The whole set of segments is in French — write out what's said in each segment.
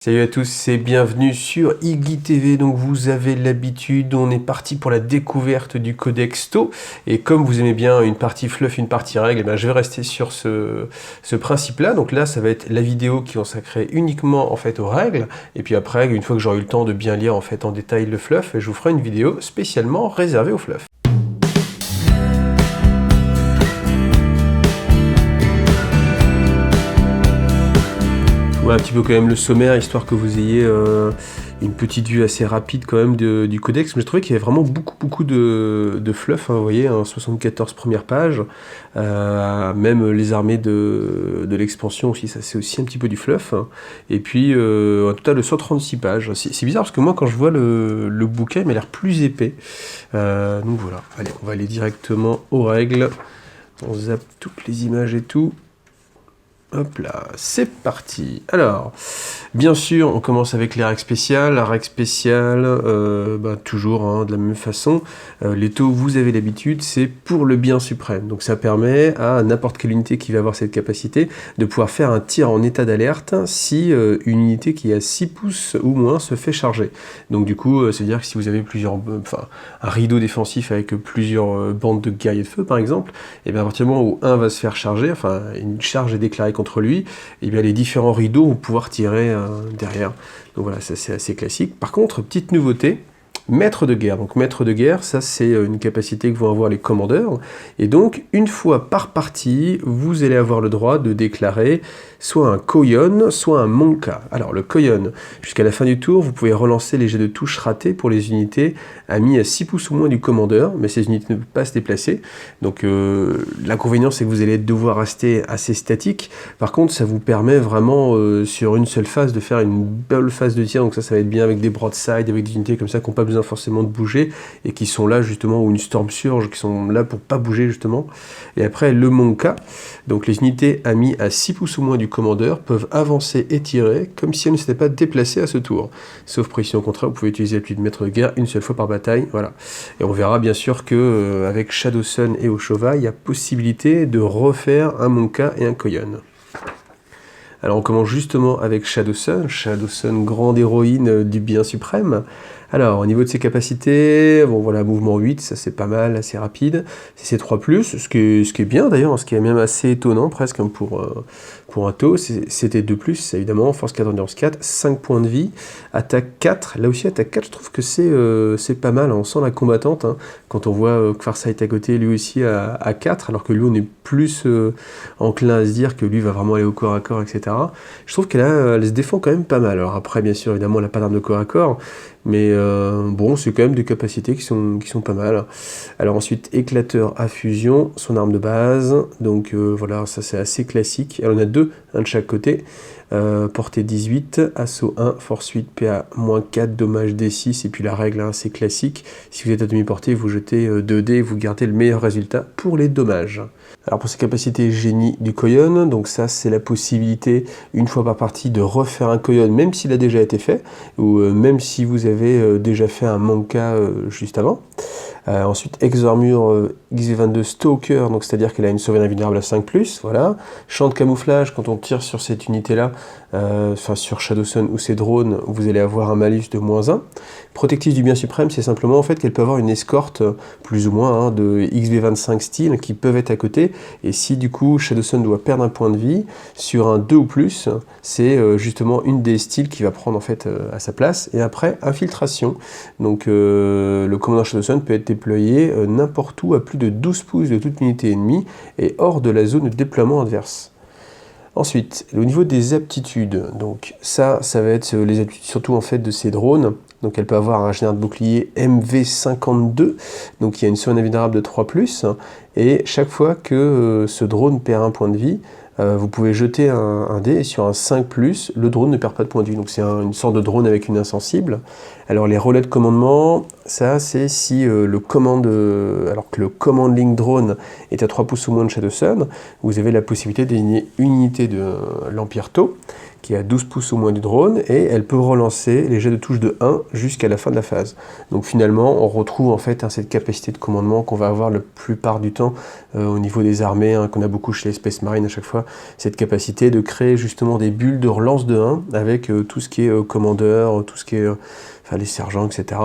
Salut à tous et bienvenue sur Iggy TV. Donc vous avez l'habitude, on est parti pour la découverte du codex TOE. Et comme vous aimez bien une partie fluff, une partie règle, je vais rester sur ce principe-là. Donc là, ça va être la vidéo qui est consacrée uniquement en fait aux règles. Et puis après, une fois que j'aurai eu le temps de bien lire en fait en détail le fluff, je vous ferai une vidéo spécialement réservée au fluff. Un petit peu quand même le sommaire, histoire que vous ayez une petite vue assez rapide quand même du codex. Mais je trouvais qu'il y avait vraiment beaucoup de fluff, hein, vous voyez, 74 premières pages. Même les armées de l'expansion aussi, ça c'est aussi un petit peu du fluff. Et puis un total de 136 pages. C'est bizarre parce que moi quand je vois le bouquin, il m'a l'air plus épais. Donc voilà, allez, on va aller directement aux règles. On zappe toutes les images et tout. Hop là, c'est parti. Alors, bien sûr, on commence avec les règles spéciales. La règle spéciale, toujours hein, de la même façon. Les taux, vous avez l'habitude, c'est pour le bien suprême. Donc ça permet à n'importe quelle unité qui va avoir cette capacité de pouvoir faire un tir en état d'alerte si une unité qui est à 6 pouces ou moins se fait charger. Donc du coup, c'est-à-dire que si vous avez un rideau défensif avec plusieurs bandes de guerriers de feu, par exemple, et bien à partir du moment où un va se faire charger, enfin une charge est déclarée contre lui, et bien les différents rideaux vont pouvoir tirer derrière. Donc voilà, ça c'est assez classique. Par contre, petite nouveauté, maître de guerre. Donc maître de guerre, ça c'est une capacité que vont avoir les commandeurs. Et donc, une fois par partie, vous allez avoir le droit de déclarer soit un Koyon, soit un Monka. Alors le Koyon, jusqu'à la fin du tour, vous pouvez relancer les jets de touche ratés pour les unités amies à 6 pouces ou moins du commandeur, mais ces unités ne peuvent pas se déplacer. Donc l'inconvénient, c'est que vous allez devoir rester assez statique. Par contre, ça vous permet vraiment, sur une seule phase, de faire une belle phase de tir. Donc ça va être bien avec des broadsides, avec des unités comme ça qui n'ont pas besoin forcément de bouger, et qui sont là justement, ou une Storm Surge, qui sont là pour pas bouger justement. Et après, le Monka, donc les unités amies à 6 pouces ou moins du commandeur peuvent avancer et tirer comme si elles ne s'étaient pas déplacées à ce tour. Sauf précision contraire, vous pouvez utiliser l'appui de maître de guerre une seule fois par bataille, voilà. Et on verra bien sûr que avec Shadow Sun et Oshova, il y a possibilité de refaire un Monka et un Koyon. Alors on commence justement avec Shadow Sun, grande héroïne du bien suprême. Alors au niveau de ses capacités, bon voilà, mouvement 8, ça c'est pas mal, assez rapide. C'est 3+, ce qui est bien d'ailleurs, ce qui est même assez étonnant presque pour un taux, c'était 2+, évidemment, force 4, endurance 4, 5 points de vie, attaque 4, là aussi attaque 4, je trouve que c'est pas mal, hein. On sent la combattante, hein, quand on voit que Farsight à côté, lui aussi à 4, alors que lui on est plus enclin à se dire que lui va vraiment aller au corps à corps, etc. Je trouve qu'elle se défend quand même pas mal. Alors après, bien sûr, évidemment, elle n'a pas d'arme de corps à corps, mais bon, c'est quand même des capacités qui sont pas mal. Alors ensuite, éclateur à fusion, son arme de base, donc voilà, ça c'est assez classique. Elle en a deux, un de chaque côté. Portée 18, assaut 1, force 8, PA -4, dommage D6, et puis la règle, hein, c'est classique. Si vous êtes à demi-portée, vous jetez 2 dés et vous gardez le meilleur résultat pour les dommages. Alors pour ses capacités génie du Koyon, donc ça c'est la possibilité, une fois par partie, de refaire un Koyon, même s'il a déjà été fait, ou même si vous avez déjà fait un Monka juste avant. Ensuite, ex-armure XV22 Stalker, donc c'est-à-dire qu'elle a une sauvegarde invulnérable à 5+, voilà. Champ de camouflage, quand on tire sur cette unité-là, enfin sur Shadow Sun ou ses drones, vous allez avoir un malus de -1. Protectrice du bien suprême, c'est simplement en fait qu'elle peut avoir une escorte, plus ou moins, hein, de XV25 style, qui peuvent être à côté, et si du coup Shadow Sun doit perdre un point de vie, sur un 2 ou plus, c'est justement une des styles qui va prendre en fait à sa place. Et après, infiltration, donc le commandant Shadow Sun peut être déployé n'importe où à plus de 12 pouces de toute unité ennemie et hors de la zone de déploiement adverse. Ensuite, au niveau des aptitudes, donc ça va être les aptitudes surtout en fait de ces drones. Donc elle peut avoir un général de bouclier MV52, donc il y a une sauvegarde invulnérable de 3+, et chaque fois que ce drone perd un point de vie, vous pouvez jeter un dé, et sur un 5+, le drone ne perd pas de point de vie. Donc c'est une sorte de drone avec une insensible. Alors les relais de commandement, ça c'est si alors que le command link drone est à 3 pouces ou moins de Shadow Sun, vous avez la possibilité de désigner une unité de l'Empire TOE qui est à 12 pouces au moins du drone, et elle peut relancer les jets de touche de 1 jusqu'à la fin de la phase. Donc finalement, on retrouve en fait cette capacité de commandement qu'on va avoir la plupart du temps au niveau des armées, qu'on a beaucoup chez les Space Marines à chaque fois, cette capacité de créer justement des bulles de relance de 1 avec tout ce qui est commandeur, tout ce qui est les sergents, etc.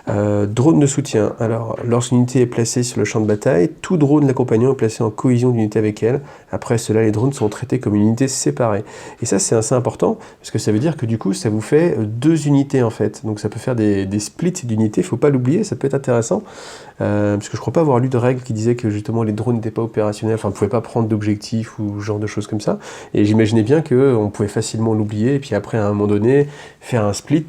Drone de soutien. Alors, lorsqu'une unité est placée sur le champ de bataille, tout drone l'accompagnant est placé en cohésion d'unité avec elle. Après cela, les drones sont traités comme une unité séparée. Et ça, c'est assez important, parce que ça veut dire que du coup, ça vous fait 2 unités en fait. Donc ça peut faire des splits d'unités, il ne faut pas l'oublier, ça peut être intéressant. Parce que je ne crois pas avoir lu de règles qui disaient que justement les drones n'étaient pas opérationnels, enfin on ne pouvait pas prendre d'objectifs ou ce genre de choses comme ça. Et j'imaginais bien qu'on pouvait facilement l'oublier, et puis après à un moment donné, faire un split.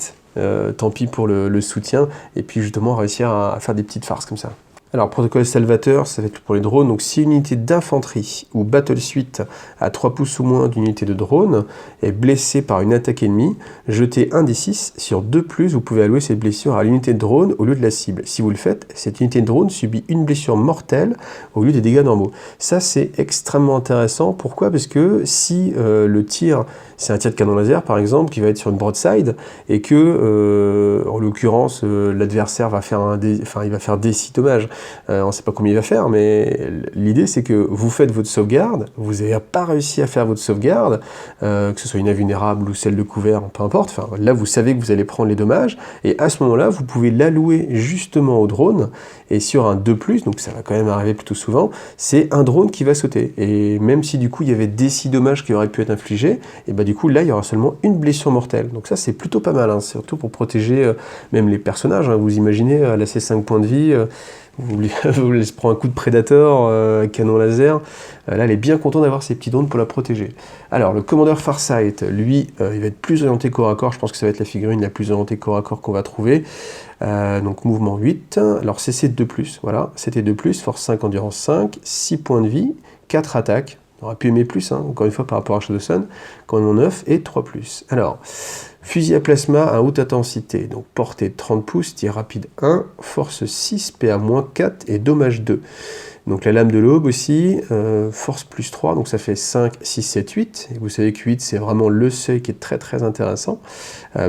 Tant pis pour le soutien, et puis justement réussir à faire des petites farces comme ça. Alors, protocole salvateur, ça va être pour les drones. Donc, si une unité d'infanterie ou battle suite à 3 pouces ou moins d'une unité de drone est blessée par une attaque ennemie, jetez 1 des 6 sur 2+, vous pouvez allouer cette blessure à l'unité de drone au lieu de la cible. Si vous le faites, cette unité de drone subit une blessure mortelle au lieu des dégâts normaux. Ça, c'est extrêmement intéressant. Pourquoi? Parce que si le tir, c'est un tir de canon laser, par exemple, qui va être sur une broadside, et que, en l'occurrence, l'adversaire va faire il va faire des 6 dommages. On ne sait pas combien il va faire, mais l'idée c'est que vous faites votre sauvegarde, vous n'avez pas réussi à faire votre sauvegarde, que ce soit une invulnérable ou celle de couvert, peu importe, enfin, là vous savez que vous allez prendre les dommages, et à ce moment-là, vous pouvez l'allouer justement au drone, et sur un 2+, donc ça va quand même arriver plutôt souvent, c'est un drone qui va sauter. Et même si du coup il y avait des 6 dommages qui auraient pu être infligés, et bah du coup là il y aura seulement une blessure mortelle. Donc ça c'est plutôt pas mal, surtout pour protéger même les personnages. Vous imaginez, là c'est 5 points de vie, vous laissez prendre un coup de prédateur, canon laser, là elle est bien contente d'avoir ces petits drones pour la protéger. Alors le commandeur Farsight, lui, il va être plus orienté corps à corps, je pense que ça va être la figurine la plus orientée corps à corps qu'on va trouver. Donc mouvement 8, alors CC 2+, voilà, c'était 2+, force 5, endurance 5, 6 points de vie, 4 attaques, on aurait pu aimer plus, encore une fois par rapport à Shadowsun, commandement 9 et 3+. Alors, fusil à plasma à haute intensité, donc portée 30 pouces, tir rapide 1, force 6, PA-4 et dommage 2. Donc la lame de l'aube aussi, force plus 3, donc ça fait 5, 6, 7, 8. Et vous savez que 8, c'est vraiment le seuil qui est très très intéressant,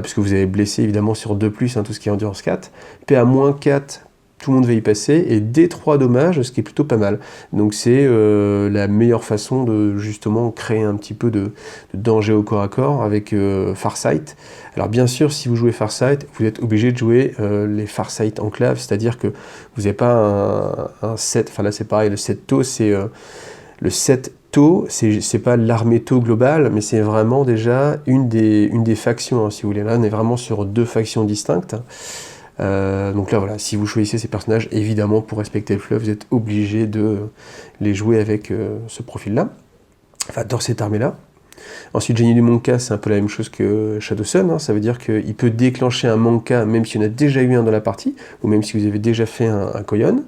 puisque vous avez blessé évidemment sur 2+, tout ce qui est endurance 4. PA-4, tout le monde va y passer, et D3 dommages, ce qui est plutôt pas mal. Donc c'est la meilleure façon de justement créer un petit peu de danger au corps à corps avec Farsight. Alors bien sûr, si vous jouez Farsight, vous êtes obligé de jouer les Farsight enclave, c'est-à-dire que vous n'avez pas un set, enfin là c'est pareil, le set tau, c'est le set tau, c'est pas l'armée tau globale, mais c'est vraiment déjà une des factions, si vous voulez. Là on est vraiment sur 2 factions distinctes. Donc là voilà, si vous choisissez ces personnages, évidemment pour respecter le fleuve, vous êtes obligé de les jouer avec ce profil-là, enfin dans cette armée-là. Ensuite, Génie du Monka, c'est un peu la même chose que Shadowsun, ça veut dire qu'il peut déclencher un Monka même s'il y en a déjà eu un dans la partie, ou même si vous avez déjà fait un Koyon.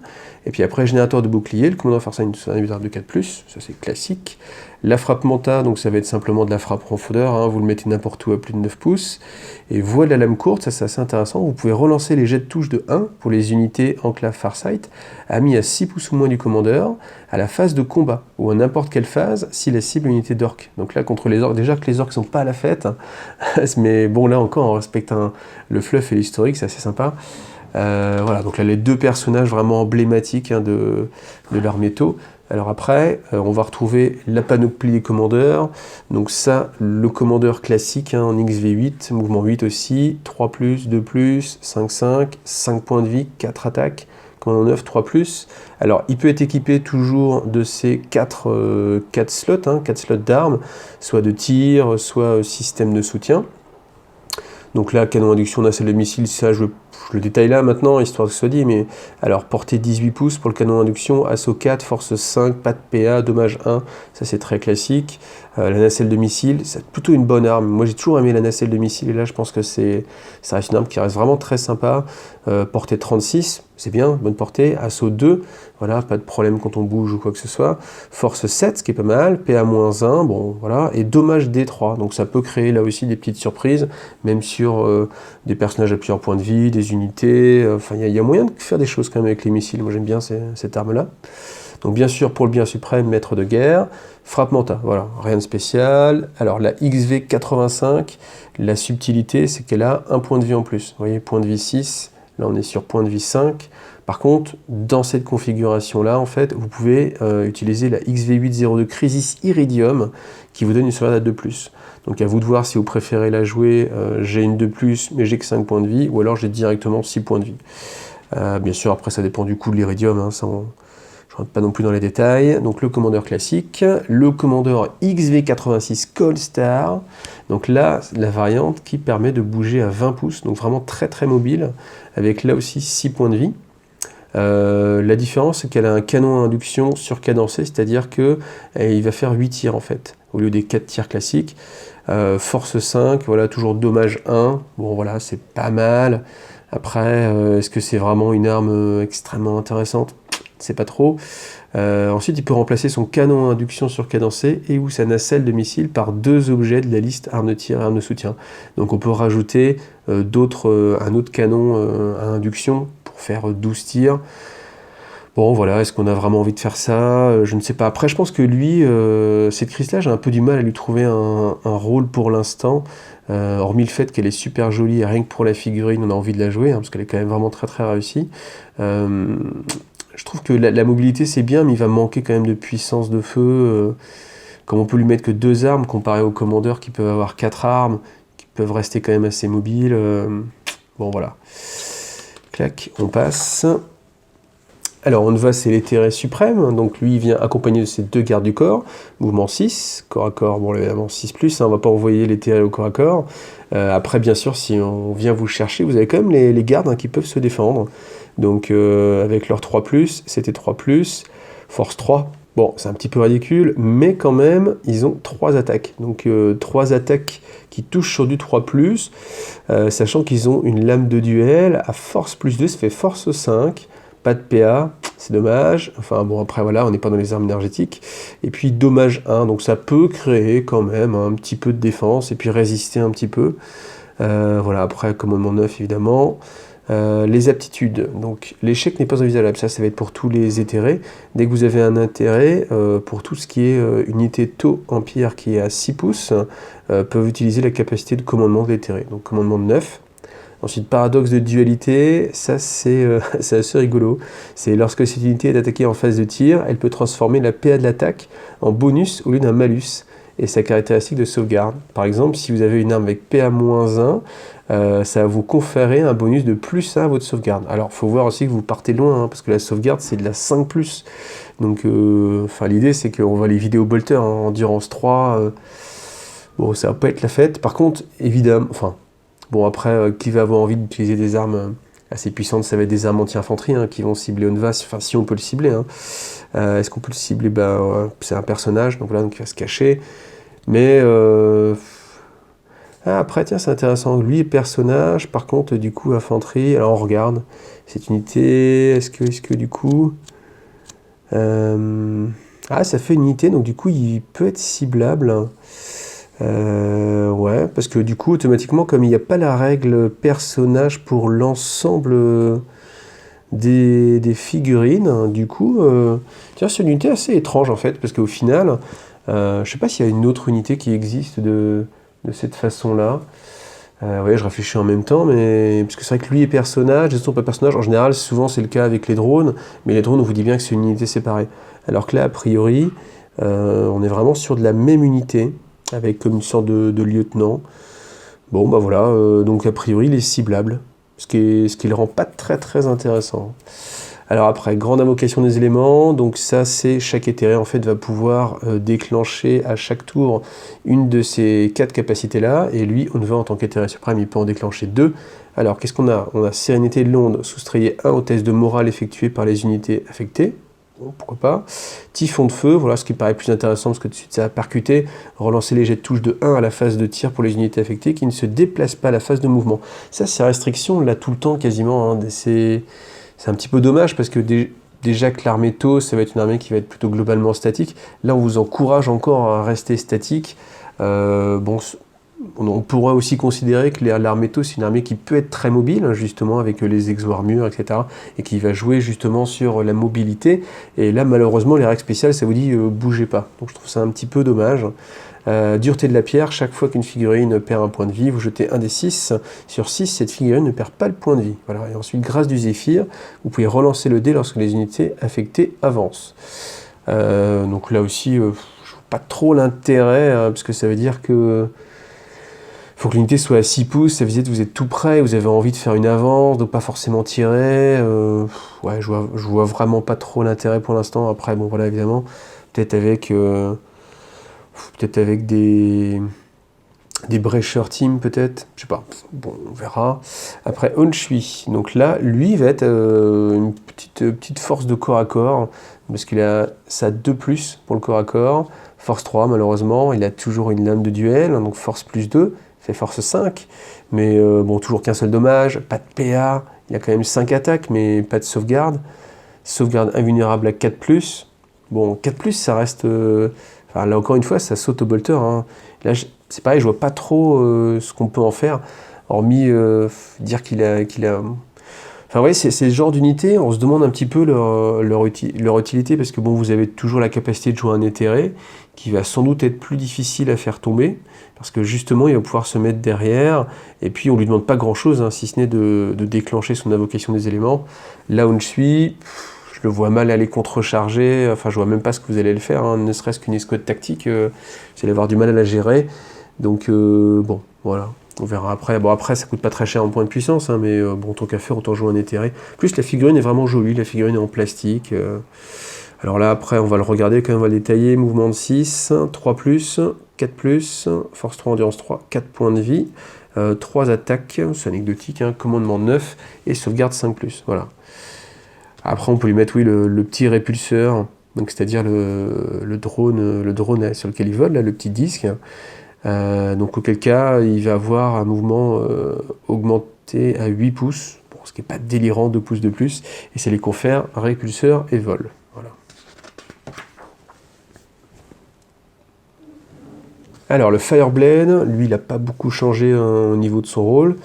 Et puis après, générateur de bouclier, le commandant Farsight, c'est un inhibiteur de 4+, ça c'est classique. La frappe Manta, donc ça va être simplement de la frappe profondeur, vous le mettez n'importe où à plus de 9 pouces. Et voile à la lame courte, ça c'est assez intéressant, vous pouvez relancer les jets de touche de 1 pour les unités enclave Farsight, mis à 6 pouces ou moins du commandeur, à la phase de combat, ou à n'importe quelle phase, si la cible est une unité d'orques. Donc là, contre les orques, déjà que les orques sont pas à la fête, mais bon là encore, on respecte le fluff et l'historique, c'est assez sympa. Voilà, donc là les 2 personnages vraiment emblématiques de l'armée tau. Alors après, on va retrouver la panoplie des commandeurs. Donc ça, le commandeur classique en XV8, mouvement 8 aussi, 3+, 2+, 5, 5, 5 points de vie, 4 attaques, commandant 9, 3+. Alors il peut être équipé toujours de ces 4 slots, 4 slots d'armes, soit de tir, soit système de soutien. Donc là, canon induction, nacelle de missile, ça je le détaille là maintenant, histoire que ce soit dit, mais alors portée 18 pouces pour le canon induction, assaut 4, force 5, pas de PA, dommage 1, ça c'est très classique. La nacelle de missile, c'est plutôt une bonne arme. Moi j'ai toujours aimé la nacelle de missile, et là je pense que ça reste une arme qui reste vraiment très sympa. Portée 36, c'est bien, bonne portée. Assaut 2, voilà, pas de problème quand on bouge ou quoi que ce soit. Force 7, ce qui est pas mal. PA-1, bon voilà. Et dommage D3, donc ça peut créer là aussi des petites surprises, même sur des personnages à plusieurs points de vie, des unités. Enfin, il y a moyen de faire des choses quand même avec les missiles. Moi j'aime bien cette arme-là. Donc bien sûr, pour le bien suprême, maître de guerre, frappe mental, voilà, rien de spécial. Alors la XV85, la subtilité, c'est qu'elle a un point de vie en plus. Vous voyez, point de vie 6, là on est sur point de vie 5. Par contre, dans cette configuration-là, en fait, vous pouvez utiliser la XV802 Crisis Iridium, qui vous donne une sauvegarde de plus. Donc à vous de voir si vous préférez la jouer, j'ai une de plus, mais j'ai que 5 points de vie, ou alors j'ai directement 6 points de vie. Bien sûr, après ça dépend du coût de l'Iridium, hein, ça je ne rentre pas non plus dans les détails. Donc le commandeur classique, le commandeur XV86 Cold Star, donc là, la variante qui permet de bouger à 20 pouces, donc vraiment très très mobile, avec là aussi 6 points de vie. La différence, c'est qu'elle a un canon à induction surcadencé, c'est-à-dire qu'il va faire 8 tirs en fait, au lieu des 4 tirs classiques. Force 5, voilà, toujours dommage 1, bon voilà, c'est pas mal. Après, est-ce que c'est vraiment une arme extrêmement intéressante? C'est pas trop. Ensuite, il peut remplacer son canon à induction surcadencé et ou sa nacelle de missile par 2 objets de la liste armes de tir et armes de soutien. Donc on peut rajouter un autre canon à induction pour faire 12 tirs. Bon voilà, est-ce qu'on a vraiment envie de faire ça? Je ne sais pas. Après, je pense que lui, cette crise-là, j'ai un peu du mal à lui trouver un rôle pour l'instant. Hormis le fait qu'elle est super jolie, et rien que pour la figurine, on a envie de la jouer, hein, parce qu'elle est quand même vraiment très très réussie. Je trouve que la mobilité c'est bien, mais il va manquer quand même de puissance de feu. Comme on peut lui mettre que 2 armes, comparé aux commandeurs qui peuvent avoir 4 armes, qui peuvent rester quand même assez mobiles. Bon voilà. Clac, on passe. Alors, Onva, c'est l'éthéré suprême, donc lui, il vient accompagné de ses 2 gardes du corps, mouvement 6, corps à corps, bon, évidemment 6+, hein, on va pas envoyer l'éthéré au corps à corps. Après, bien sûr, si on vient vous chercher, vous avez quand même les gardes hein, qui peuvent se défendre. Donc, avec leur 3+, c'était 3+, force 3. Bon, c'est un petit peu ridicule, mais quand même, ils ont 3 attaques. Donc, 3 attaques qui touchent sur du 3+, sachant qu'ils ont une lame de duel à force +2, ça fait force 5. Pas de PA, c'est dommage. Enfin bon, après voilà, on n'est pas dans les armes énergétiques. Et puis dommage 1, donc ça peut créer quand même un petit peu de défense et puis résister un petit peu. Voilà, après commandement 9 évidemment. Les aptitudes, donc l'échec n'est pas envisageable, ça va être pour tous les éthérés. Dès que vous avez un intérêt, pour tout ce qui est unité taux empire qui est à 6 pouces, peuvent utiliser la capacité de commandement de l'éthéré. Donc commandement de 9. Ensuite, paradoxe de dualité, ça c'est assez rigolo. C'est lorsque cette unité est attaquée en phase de tir, elle peut transformer la PA de l'attaque en bonus au lieu d'un malus et sa caractéristique de sauvegarde. Par exemple, si vous avez une arme avec PA-1, ça va vous conférer un bonus de +1 à votre sauvegarde. Alors, il faut voir aussi que vous partez loin, hein, parce que la sauvegarde c'est de la 5+. Donc, l'idée c'est qu'on voit les vidéos bolter hein, endurance 3. Bon, ça va pas être la fête. Par contre, évidemment, bon, après, qui va avoir envie d'utiliser des armes assez puissantes? Ça va être des armes anti-infanterie hein, qui vont cibler Onva, enfin si on peut le cibler. Hein. Est-ce qu'on peut le cibler? C'est un personnage, donc là, donc, il va se cacher. Mais après, tiens, c'est intéressant. Lui est personnage, par contre, du coup, infanterie. Alors, on regarde cette unité. Est-ce que du coup... ça fait une unité, donc du coup, il peut être ciblable. Ouais, parce que du coup, automatiquement, comme il n'y a pas la règle personnage pour l'ensemble des figurines, hein, du coup, tiens, c'est une unité assez étrange en fait, parce qu'au final, je sais pas s'il y a une autre unité qui existe de cette façon-là. Ouais, je réfléchis en même temps, mais parce que c'est vrai que lui est personnage, les autres sont pas personnages. En général, souvent c'est le cas avec les drones, mais les drones, on vous dit bien que c'est une unité séparée. Alors que là, a priori, on est vraiment sur de la même unité, avec comme une sorte de lieutenant. Bon, bah voilà, donc a priori, il est ciblable, ce qui le rend pas très très intéressant. Alors après, grande invocation des éléments, donc ça c'est chaque éthéré en fait va pouvoir déclencher à chaque tour une de ces 4 capacités là, et lui, on en tant qu'éthéré suprême, il peut en déclencher 2. Alors qu'est-ce qu'on a? On a sérénité de l'onde, soustrayez 1 au test de morale effectué par les unités affectées. Bon, pourquoi pas. Typhon de feu, voilà ce qui paraît plus intéressant parce que tout de suite ça va percuter. Relancer les jets de touche de 1 à la phase de tir pour les unités affectées qui ne se déplacent pas à la phase de mouvement. Ça, c'est restriction, on l'a tout le temps quasiment. Hein. C'est un petit peu dommage parce que déjà que l'armée Tau, ça va être une armée qui va être plutôt globalement statique. Là, on vous encourage encore à rester statique. Bon, on pourrait aussi considérer que l'arméto, c'est une armée qui peut être très mobile, hein, justement, avec les exo-armures, etc., et qui va jouer justement sur la mobilité. Et là, malheureusement, les règles spéciales, ça vous dit bougez pas. Donc je trouve ça un petit peu dommage. Dureté de la pierre, chaque fois qu'une figurine perd un point de vie, vous jetez un des 6. Sur 6, cette figurine ne perd pas le point de vie. Voilà. Et ensuite, grâce du Zéphyr, vous pouvez relancer le dé lorsque les unités affectées avancent. Donc là aussi, je ne vois pas trop l'intérêt, hein, parce que ça veut dire que faut que l'unité soit à 6 pouces, ça veut dire que vous êtes tout près, vous avez envie de faire une avance, donc pas forcément tirer. Ouais, je vois vraiment pas trop l'intérêt pour l'instant. Après, bon voilà, évidemment, peut-être avec des Breacher Team, peut-être, je sais pas, bon, on verra. Après, Honshui, donc là, lui, va être une petite force de corps à corps, parce qu'il a ça 2+, pour le corps à corps, force 3, malheureusement, il a toujours une lame de duel, donc force +2, fait force 5, mais bon, toujours qu'un seul dommage, pas de PA, il a quand même 5 attaques, mais pas de sauvegarde, sauvegarde invulnérable à 4+, bon, 4+, ça reste... Enfin, là, encore une fois, ça saute au bolter. Hein. Là, c'est pareil, je vois pas trop ce qu'on peut en faire, hormis dire qu'il a... Enfin, ouais, c'est le genre d'unité, on se demande un petit peu leur utilité, parce que bon, vous avez toujours la capacité de jouer un éthéré, qui va sans doute être plus difficile à faire tomber, parce que justement, il va pouvoir se mettre derrière, et puis on lui demande pas grand-chose, hein, si ce n'est de déclencher son invocation des éléments. Là où je suis... Je le vois mal aller contrecharger, enfin je vois même pas ce que vous allez le faire, hein, ne serait-ce qu'une escouade tactique, vous allez avoir du mal à la gérer. Donc bon, voilà, on verra après. Bon après ça coûte pas très cher en points de puissance, hein, mais bon tant qu'à faire, autant jouer un éthéré. Plus la figurine est vraiment jolie, la figurine est en plastique. Alors là après on va le regarder quand même, on va le détailler. Mouvement de 6, 3+, 4+, force 3, endurance 3, 4 points de vie, 3 attaques, c'est anecdotique, hein, commandement 9 et sauvegarde 5+, voilà. Après, on peut lui mettre, oui, le petit répulseur, donc c'est-à-dire le drone sur lequel il vole, là, le petit disque. Donc, auquel cas, il va avoir un mouvement augmenté à 8 pouces, bon, ce qui n'est pas délirant, 2 pouces de plus, et ça lui confère répulseur et vol. Voilà. Alors, le Fireblade, lui, il n'a pas beaucoup changé au niveau de son rôle.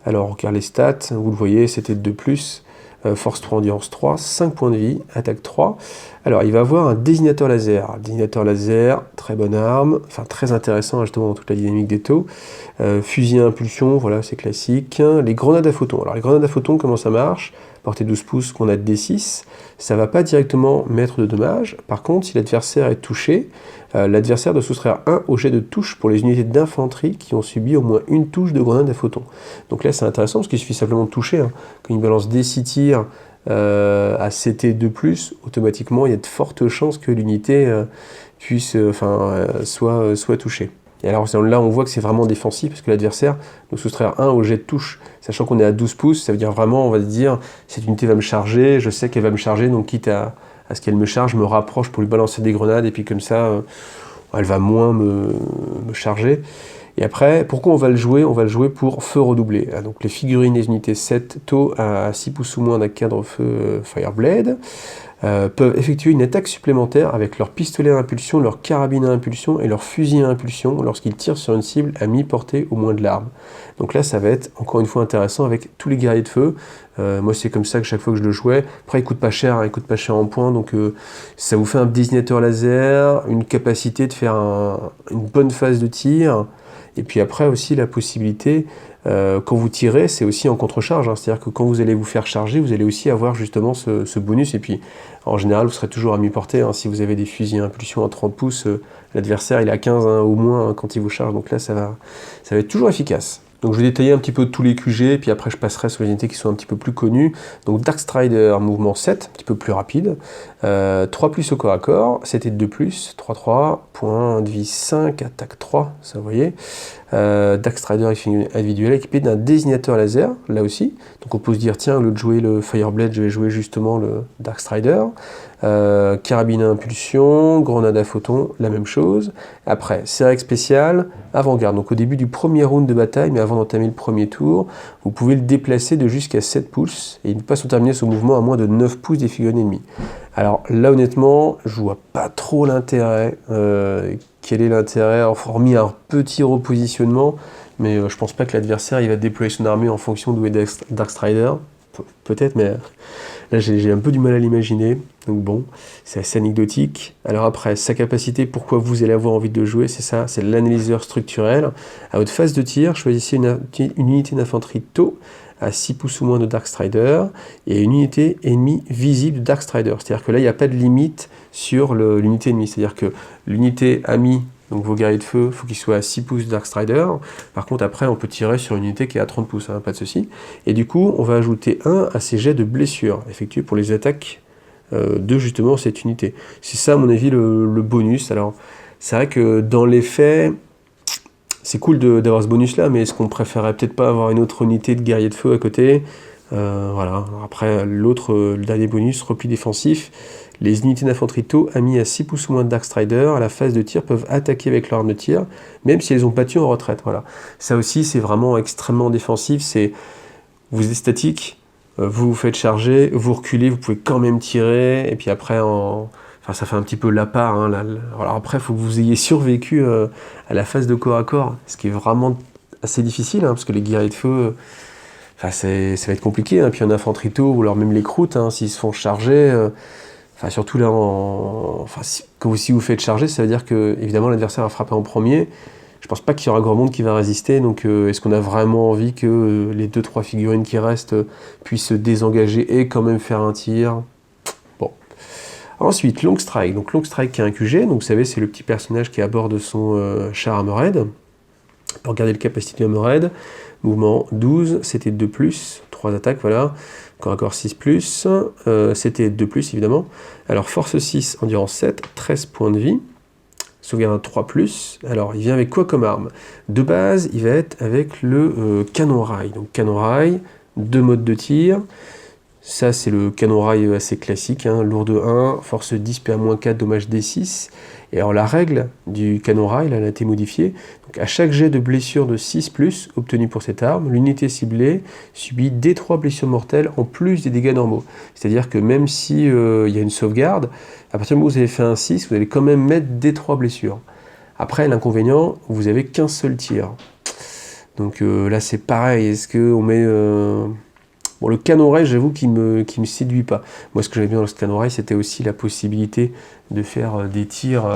Alors, on regarde les stats, vous le voyez, c'était 2+. Force 3, endurance 3, 5 points de vie, attaque 3. Alors, il va avoir un désignateur laser. Désignateur laser, très bonne arme, enfin très intéressant justement dans toute la dynamique des taux. Fusil à impulsion, voilà, c'est classique. Les grenades à photons. Alors, les grenades à photons, comment ça marche? Portée 12 pouces, qu'on a de D6. Ça ne va pas directement mettre de dommages. Par contre, si l'adversaire est touché, l'adversaire doit soustraire 1 au jet de touche pour les unités d'infanterie qui ont subi au moins une touche de grenade à photons. Donc là, c'est intéressant parce qu'il suffit simplement de toucher. Hein. Quand une balance D6 tirs à CT2+, automatiquement, il y a de fortes chances que l'unité puisse, soit touchée. Et alors là, on voit que c'est vraiment défensif parce que l'adversaire doit soustraire 1 au jet de touche. Sachant qu'on est à 12 pouces, ça veut dire vraiment, on va se dire, cette unité va me charger, je sais qu'elle va me charger, donc quitte à ce qu'elle me charge, je me rapproche pour lui balancer des grenades, et puis comme ça, elle va moins me charger. Et après, pourquoi on va le jouer? On va le jouer pour feu redoublé. Donc les figurines des unités 7 taux à 6 pouces ou moins d'un cadre feu Fireblade peuvent effectuer une attaque supplémentaire avec leur pistolet à impulsion, leur carabine à impulsion et leur fusil à impulsion lorsqu'ils tirent sur une cible à mi-portée au moins de l'arme. Donc là, ça va être encore une fois intéressant avec tous les guerriers de feu. Moi, c'est comme ça que chaque fois que je le jouais. Après, il coûte pas cher, hein, il coûte pas cher en points, donc ça vous fait un désignateur laser, une capacité de faire une bonne phase de tir. Et puis après aussi la possibilité, quand vous tirez, c'est aussi en contre-charge, hein, c'est-à-dire que quand vous allez vous faire charger, vous allez aussi avoir justement ce bonus, et puis en général vous serez toujours à mi-portée, hein, si vous avez des fusils à impulsion à 30 pouces, l'adversaire il est à 15 hein, au moins hein, quand il vous charge, donc là ça va être toujours efficace. Donc je vais détailler un petit peu tous les QG, puis après je passerai sur les unités qui sont un petit peu plus connues. Donc Darkstrider, mouvement 7, un petit peu plus rapide. 3+ au corps à corps, 7 et 2+, 3-3, point de vie 5, attaque 3, ça vous voyez. Darkstrider individuel équipé d'un désignateur laser, là aussi. Donc on peut se dire, tiens, au lieu de jouer le Fireblade, je vais jouer justement le Darkstrider. Carabine à impulsion, grenade à photons, la même chose. Après, Sérèque spécial, avant-garde. Donc au début du premier round de bataille, mais avant d'entamer le premier tour, vous pouvez le déplacer de jusqu'à 7 pouces et il ne peut pas se terminer son mouvement à moins de 9 pouces des figurines ennemies. Alors là, honnêtement, je vois pas trop l'intérêt. Quel est l'intérêt? Hormis un petit repositionnement, mais je pense pas que l'adversaire il va déployer son armée en fonction d'où est Darkstrider. Peut-être, mais là j'ai un peu du mal à l'imaginer. Donc bon, c'est assez anecdotique. Alors après, sa capacité, pourquoi vous allez avoir envie de le jouer, c'est ça, c'est l'analyseur structurel. À votre phase de tir, choisissez une unité d'infanterie tôt à 6 pouces ou moins de Darkstrider et une unité ennemie visible de Darkstrider. C'est-à-dire que là, il n'y a pas de limite sur l'unité ennemie. C'est-à-dire que l'unité amie, donc vos guerriers de feu, il faut qu'ils soient à 6 pouces de Darkstrider. Par contre, après, on peut tirer sur une unité qui est à 30 pouces, hein, pas de souci. Et du coup, on va ajouter 1 à ces jets de blessures effectués pour les attaques de justement cette unité. C'est ça, à mon avis, le bonus. Alors, c'est vrai que dans les faits, c'est cool d'avoir ce bonus-là, mais est-ce qu'on préférerait peut-être pas avoir une autre unité de guerrier de feu à côté? Voilà. Après, le dernier bonus, repli défensif. Les unités d'infanterie tôt amis à 6 pouces ou moins de Darkstrider, à la phase de tir, peuvent attaquer avec leur arme de tir, même si elles ont battu en retraite. Voilà. Ça aussi, c'est vraiment extrêmement défensif. Vous êtes statique, vous vous faites charger, vous reculez, vous pouvez quand même tirer, et puis après, enfin, ça fait un petit peu l'appât. Hein, alors après, il faut que vous ayez survécu à la phase de corps à corps, ce qui est vraiment assez difficile, hein, parce que les guerriers de feu, enfin, ça va être compliqué. Hein, puis en infanterie tôt, ou alors même les croûtes, hein, s'ils se font charger, enfin, surtout là, enfin, si vous faites charger, ça veut dire que, évidemment, l'adversaire va frapper en premier. Je pense pas qu'il y aura grand monde qui va résister, donc est-ce qu'on a vraiment envie que les 2-3 figurines qui restent puissent se désengager et quand même faire un tir? Bon. Ensuite, Long Strike. Donc Long Strike qui est un QG, donc vous savez, c'est le petit personnage qui est à bord de son char Armored. Pour garder le capacité Armored, mouvement 12, c'était 2+, 3 attaques, voilà. Corps à corps 6+, c'était 2+, évidemment. Alors force 6, endurance 7, 13 points de vie. Sauvegarde 3+. Alors, il vient avec quoi comme arme? De base, il va être avec le canon rail. Donc, canon rail, 2 modes de tir. Ça, c'est le canon rail assez classique, hein, lourd de 1, force 10, PA-4, dommage D6. Et alors, la règle du canon rail, elle a été modifiée. Donc, à chaque jet de blessure de 6+, obtenu pour cette arme, l'unité ciblée subit D3 blessures mortelles en plus des dégâts normaux. C'est-à-dire que même si y a une sauvegarde, à partir du moment où vous avez fait un 6, vous allez quand même mettre D3 blessures. Après, l'inconvénient, vous avez qu'un seul tir. Donc là, c'est pareil. Est-ce qu'on met... Bon, le canon rail, j'avoue qu'il me séduit pas. Moi, ce que j'avais bien dans ce canon rail, c'était aussi la possibilité de faire des tirs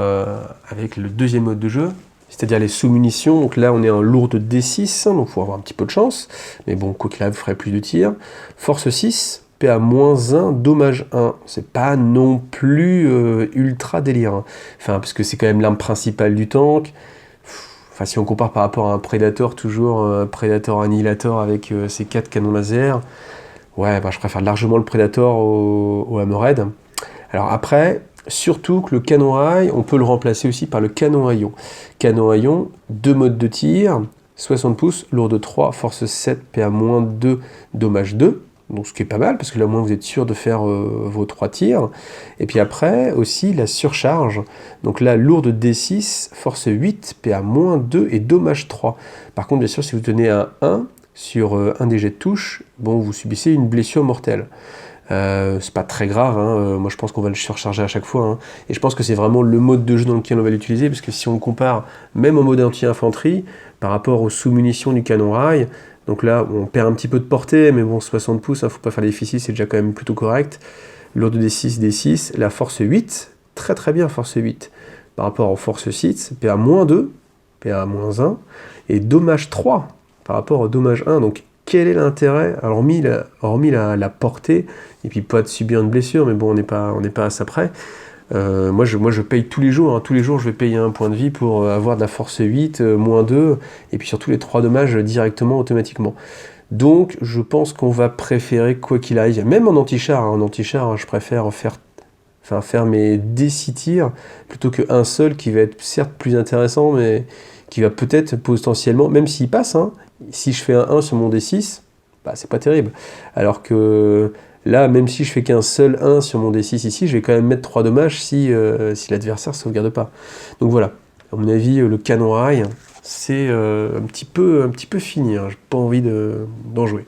avec le deuxième mode de jeu, c'est-à-dire les sous-munitions. Donc là, on est en lourde D6, donc il faut avoir un petit peu de chance. Mais bon, quoi qu'il arrive, vous ferez plus de tirs. Force 6, PA-1, dommage 1. C'est pas non plus ultra délire. Hein. Enfin, parce que c'est quand même l'arme principale du tank. Enfin, si on compare par rapport à un Predator, toujours un Predator Annihilator avec ses 4 canons laser, ouais, bah, je préfère largement le Predator au Hammerhead. Alors après, surtout que le canon rail, on peut le remplacer aussi par le canon à ion. Canon à ion, 2 modes de tir, 60 pouces, lourde 3, force 7, PA-2, dommage 2. Donc ce qui est pas mal, parce que là au moins vous êtes sûr de faire vos 3 tirs. Et puis après, aussi la surcharge. Donc là, lourde D6, force 8, PA-2 et dommage 3. Par contre, bien sûr, si vous tenez un 1 sur un des jets de touche, bon, vous subissez une blessure mortelle. C'est pas très grave, hein. Moi je pense qu'on va le surcharger à chaque fois. Hein. Et je pense que c'est vraiment le mode de jeu dans lequel on va l'utiliser, parce que si on compare, même en mode anti-infanterie, par rapport aux sous-munitions du canon rail, donc là, on perd un petit peu de portée, mais bon, 60 pouces, hein, faut pas faire difficile, c'est déjà quand même plutôt correct. Lourde D6, D6, la force 8, très très bien, force 8. Par rapport aux force 6, PA-2, PA-1, et dommage 3, par rapport au dommage 1. Donc, quel est l'intérêt, hormis la portée, et puis pas de subir une blessure, mais bon, on n'est pas à ça près. Moi, je paye tous les jours. Hein. Tous les jours, je vais payer un point de vie pour avoir de la force 8, moins 2, et puis surtout les 3 dommages directement, automatiquement. Donc, je pense qu'on va préférer, quoi qu'il arrive, même en anti-char, je préfère faire mes D6 tirs, plutôt qu'un seul qui va être certes plus intéressant, mais qui va peut-être potentiellement, même s'il passe, hein, si je fais un 1 sur mon D6, bah, c'est pas terrible. Alors que... Là, même si je fais qu'un seul 1 sur mon D6 ici, je vais quand même mettre 3 dommages si l'adversaire ne sauvegarde pas. Donc voilà, à mon avis, le canon rail, c'est un petit peu fini. Hein. J'ai pas envie d'en jouer.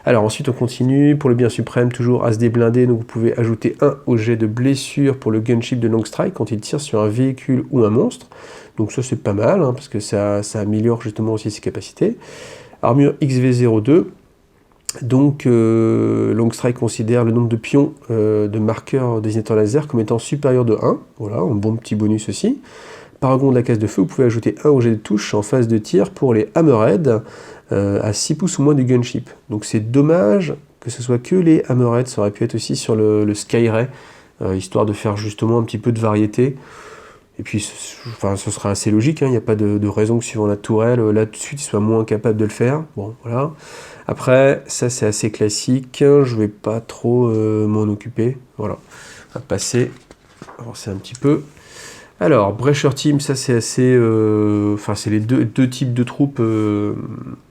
Alors ensuite on continue, pour le bien suprême, toujours As-dé blindé, donc vous pouvez ajouter 1 au jet de blessure pour le gunship de long strike quand il tire sur un véhicule ou un monstre. Donc ça c'est pas mal, hein, parce que ça améliore justement aussi ses capacités. Armure XV02, donc Long Strike considère le nombre de pions de marqueurs désignateur laser comme étant supérieur de 1, voilà, un bon petit bonus aussi. Paragon de la case de feu, vous pouvez ajouter 1 au jet de touche en phase de tir pour les Hammerhead à 6 pouces ou moins du gunship. Donc c'est dommage que ce soit que les Hammerhead, ça aurait pu être aussi sur le Skyray, histoire de faire justement un petit peu de variété. Et puis, ce sera assez logique, hein, il n'y a pas de raison que suivant la tourelle, là tout de suite, il soit moins capable de le faire. Bon, voilà. Après, ça c'est assez classique, je vais pas trop m'en occuper. Voilà, on va passer, avancer un petit peu. Alors, Breacher Team, ça c'est assez... Enfin, c'est les deux types de troupes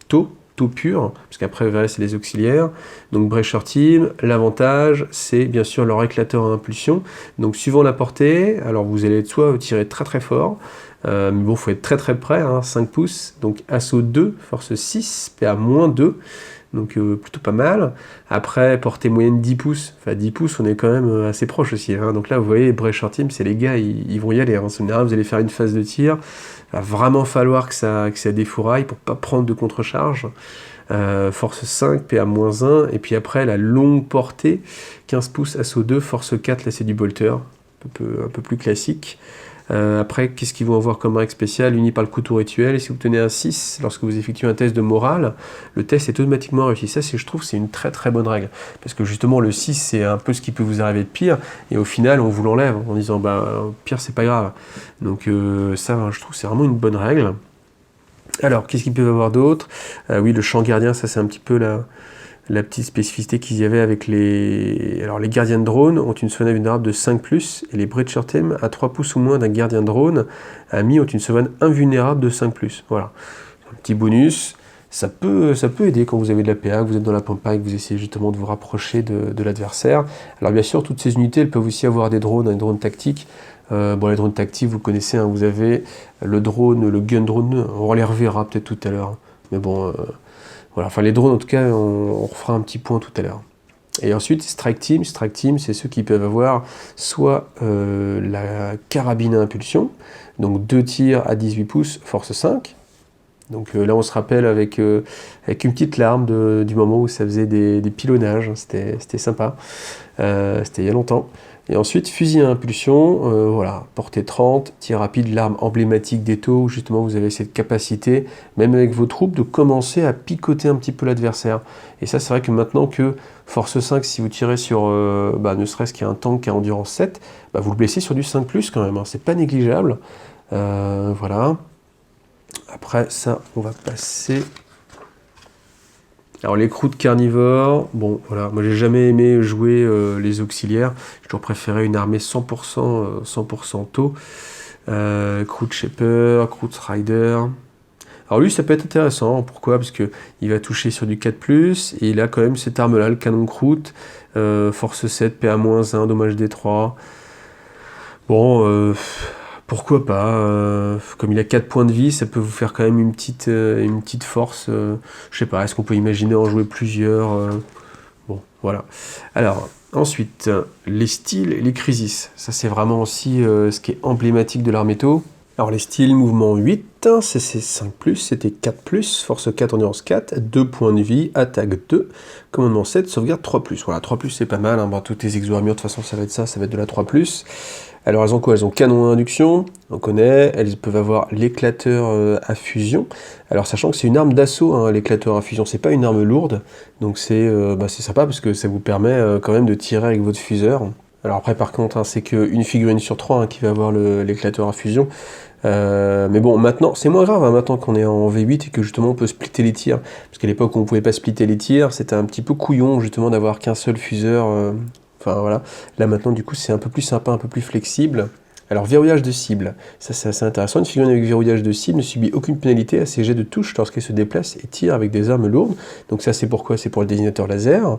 taux pur, parce qu'après, vous verrez, c'est les auxiliaires. Donc, Breacher Team, l'avantage, c'est bien sûr leur éclateur à impulsion. Donc, suivant la portée, alors vous allez soit tirer très très fort, mais bon, il faut être très très près, hein, 5 pouces. Donc, assaut 2, force 6, PA-2. Donc plutôt pas mal. Après, portée moyenne 10 pouces. Enfin 10 pouces, on est quand même assez proche aussi. Hein. Donc là, vous voyez, Breacher Team, c'est les gars, ils vont y aller. Hein. En général, vous allez faire une phase de tir. Il va vraiment falloir que ça défouraille pour pas prendre de contre-charge. Force 5, PA-1. Et puis après, la longue portée, 15 pouces, assaut 2, force 4, là c'est du bolter. Un peu plus classique. Après, qu'est-ce qu'ils vont avoir comme règle spéciale uni par le couteau rituel? Et si vous obtenez un 6, lorsque vous effectuez un test de morale, le test est automatiquement réussi. Ça, je trouve, c'est une très très bonne règle. Parce que justement, le 6, c'est un peu ce qui peut vous arriver de pire. Et au final, on vous l'enlève en disant, bah, pire, c'est pas grave. Donc ça, je trouve, c'est vraiment une bonne règle. Alors, qu'est-ce qu'ils peuvent avoir d'autre? Oui, le champ gardien, ça, c'est un petit peu la petite spécificité qu'ils y avait avec les... Alors les gardiens de drone ont une sauvegarde vulnérable de 5+, et les Breacher Team à 3 pouces ou moins d'un gardien de drone amis ont une sauvegarde invulnérable de 5+. Voilà, un petit bonus. Ça peut aider quand vous avez de la PA, que vous êtes dans la pampa et que vous essayez justement de vous rapprocher de l'adversaire. Alors bien sûr, toutes ces unités, elles peuvent aussi avoir des drones, un drone tactique. Bon, les drones tactiques, vous connaissez, hein, vous avez le drone, le gun drone, on les reverra peut-être tout à l'heure. Mais bon... Voilà, enfin les drones en tout cas, on refera un petit point tout à l'heure. Et ensuite, Strike Team, c'est ceux qui peuvent avoir soit la carabine à impulsion, donc 2 tirs à 18 pouces, force 5. Donc là, on se rappelle avec une petite larme du moment où ça faisait des pilonnages, c'était sympa, c'était il y a longtemps. Et ensuite, fusil à impulsion, voilà, portée 30, tir rapide, l'arme emblématique des taux, où justement vous avez cette capacité, même avec vos troupes, de commencer à picoter un petit peu l'adversaire. Et ça, c'est vrai que maintenant que force 5, si vous tirez sur, ne serait-ce qu'il y a un tank qui a endurance 7, vous le blessez sur du 5+, quand même, hein, c'est pas négligeable. Voilà. Après ça, on va passer... Alors les croûtes carnivores, bon voilà, moi j'ai jamais aimé jouer les auxiliaires, j'ai toujours préféré une armée 100% taux. Croûte Shaper, Croûte Rider. Alors lui ça peut être intéressant, pourquoi? Parce que il va toucher sur du 4+, et il a quand même cette arme là, le canon croûte, force 7, PA-1, dommage D3. Bon, pourquoi pas, comme il a 4 points de vie, ça peut vous faire quand même une petite force, je sais pas, est-ce qu'on peut imaginer en jouer plusieurs, bon, voilà. Alors, ensuite, les styles et les crisis, ça c'est vraiment aussi ce qui est emblématique de l'armée taux. Alors les styles, mouvement 8, CC 5+, c'était 4+, force 4, endurance 4, 2 points de vie, attaque 2, commandement 7, sauvegarde 3+. Voilà, 3+, c'est pas mal, hein. Bon, toutes les exo-armures, de toute façon, ça va être de la 3+. Alors elles ont quoi? Elles ont canon à induction, on connaît, elles peuvent avoir l'éclateur à fusion. Alors sachant que c'est une arme d'assaut, hein, l'éclateur à fusion, c'est pas une arme lourde, donc c'est sympa parce que ça vous permet quand même de tirer avec votre fuseur. Alors après par contre, hein, c'est qu'une figurine sur 3 hein, qui va avoir l'éclateur à fusion. Mais bon, maintenant, c'est moins grave, hein, maintenant qu'on est en V8 et que justement on peut splitter les tirs. Parce qu'à l'époque où on pouvait pas splitter les tirs, c'était un petit peu couillon justement d'avoir qu'un seul fuseur. Enfin voilà, là maintenant du coup c'est un peu plus sympa, un peu plus flexible. Alors verrouillage de cible, ça c'est assez intéressant. Une figurine avec verrouillage de cible ne subit aucune pénalité à ses jets de touche lorsqu'elle se déplace et tire avec des armes lourdes. Donc ça c'est pourquoi? C'est pour le désignateur laser.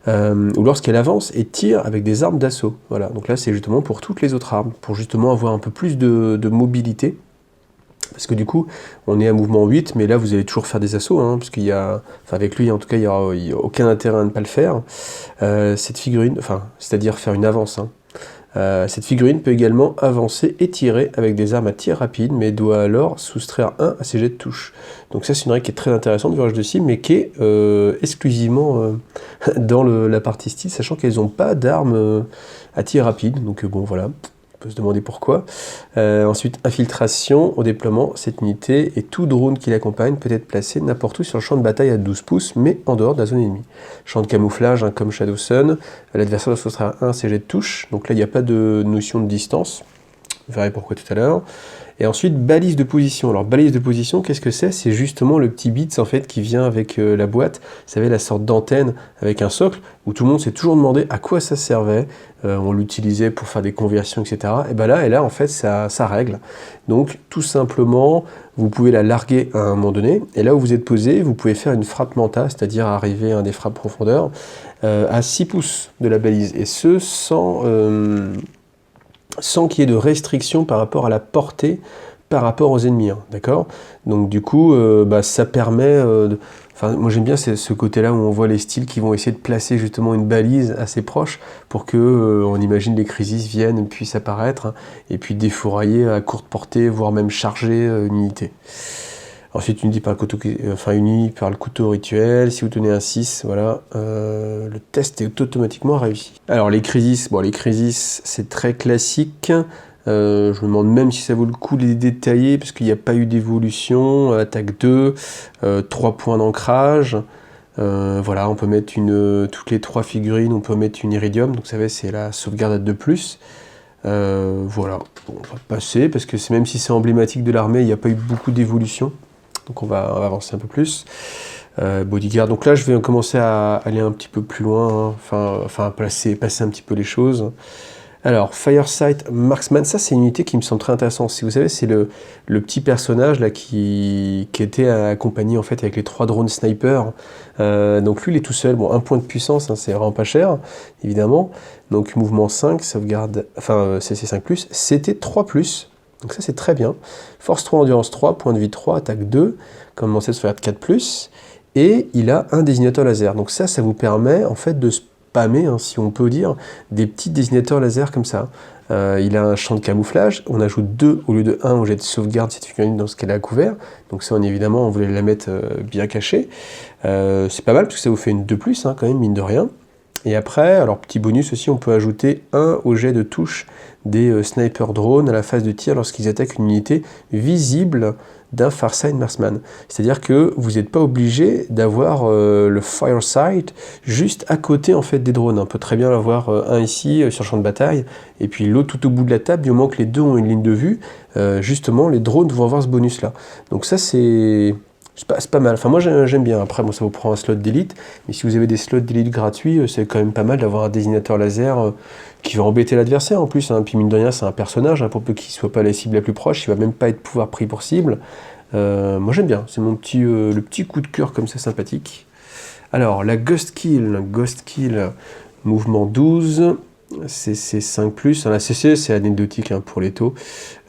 Ou lorsqu'elle avance et tire avec des armes d'assaut. Voilà, donc là c'est justement pour toutes les autres armes, pour justement avoir un peu plus de mobilité. Parce que du coup, on est à mouvement 8, mais là, vous allez toujours faire des assauts, hein, parce qu'il y a... Enfin, avec lui, en tout cas, il n'y a aucun intérêt à ne pas le faire. Cette figurine, enfin, c'est-à-dire faire une avance, hein. Cette figurine peut également avancer et tirer avec des armes à tir rapide, mais doit alors soustraire 1 à ses jets de touche. Donc ça, c'est une règle qui est très intéressante du rage de cible, mais qui est exclusivement dans la partie style, sachant qu'elles n'ont pas d'armes à tir rapide. Donc bon, voilà. On peut se demander pourquoi. Ensuite, infiltration au déploiement. Cette unité et tout drone qui l'accompagne peut être placé n'importe où sur le champ de bataille à 12 pouces, mais en dehors de la zone ennemie. Champ de camouflage, hein, comme Shadow Sun. L'adversaire doit soustraire 1 CG de touche. Donc là, il n'y a pas de notion de distance. Vous verrez pourquoi tout à l'heure. Et ensuite, balise de position. Alors, balise de position, qu'est-ce que c'est? C'est justement le petit bits en fait qui vient avec la boîte. Vous savez, la sorte d'antenne avec un socle où tout le monde s'est toujours demandé à quoi ça servait. On l'utilisait pour faire des conversions, etc. Et bien là, en fait, ça règle. Donc, tout simplement, vous pouvez la larguer à un moment donné. Et là où vous êtes posé, vous pouvez faire une frappe manta, c'est-à-dire arriver à des frappes profondeur à 6 pouces de la balise. Et ce, sans qu'il y ait de restriction par rapport à la portée, par rapport aux ennemis, hein, d'accord? Donc du coup, ça permet... Enfin, moi j'aime bien ce côté-là où on voit les styles qui vont essayer de placer justement une balise assez proche pour que, on imagine les crisis viennent, puissent apparaître, hein, et puis défourailler à courte portée, voire même charger une unité. Ensuite, unie par le couteau rituel. Si vous tenez un 6, voilà, le test est automatiquement réussi. Alors, les crisis, c'est très classique. Je me demande même si ça vaut le coup de les détailler, parce qu'il n'y a pas eu d'évolution. Attaque 2, 3 points d'ancrage. Voilà, on peut mettre toutes les 3 figurines, on peut mettre une iridium. Donc, vous savez, c'est la sauvegarde à 2+. Voilà, bon, on va passer, parce que même si c'est emblématique de l'armée, il n'y a pas eu beaucoup d'évolution. Donc on va avancer un peu plus. Bodyguard, donc là je vais commencer à aller un petit peu plus loin, hein. Enfin passer un petit peu les choses. Alors, Firesight Marksman, ça c'est une unité qui me semble très intéressante. Si vous savez, c'est le petit personnage là qui était accompagné en fait avec les 3 drones snipers. Donc lui il est tout seul, bon 1 point de puissance, hein, c'est vraiment pas cher, évidemment. Donc mouvement 5, sauvegarde, CC 5+, CT 3+. Donc ça c'est très bien. Force 3, endurance 3, point de vie 3, attaque 2, comme de sauvegarde 4+, et il a un désignateur laser. Donc ça vous permet en fait de spammer, hein, si on peut dire, des petits désignateurs laser comme ça. Il a un champ de camouflage, on ajoute 2 au lieu de 1 au jet de sauvegarde cette figurine dans ce qu'elle a couvert. Donc ça évidemment on voulait la mettre bien cachée. C'est pas mal parce que ça vous fait une 2+, hein, quand même, mine de rien. Et après, alors petit bonus aussi, on peut ajouter 1 au jet de touche des sniper drones à la phase de tir lorsqu'ils attaquent une unité visible d'un Firesight Marksman. C'est-à-dire que vous n'êtes pas obligé d'avoir le Firesight juste à côté en fait des drones. On peut très bien l'avoir un ici sur le champ de bataille et puis l'autre tout au bout de la table. Du moment que les deux ont une ligne de vue, justement les drones vont avoir ce bonus-là. Donc ça c'est pas mal. Enfin moi j'aime bien. Après bon, ça vous prend un slot d'élite, mais si vous avez des slots d'élite gratuits, c'est quand même pas mal d'avoir un désignateur laser qui va embêter l'adversaire en plus, hein. Puis mine de rien c'est un personnage, hein, pour peu qu'il soit pas la cible la plus proche, il va même pas être pouvoir pris pour cible. Moi j'aime bien, c'est le petit coup de cœur comme ça sympathique. Alors la Ghost Kill, mouvement 12, CC 5+, la CC c'est anecdotique, hein, pour les taux.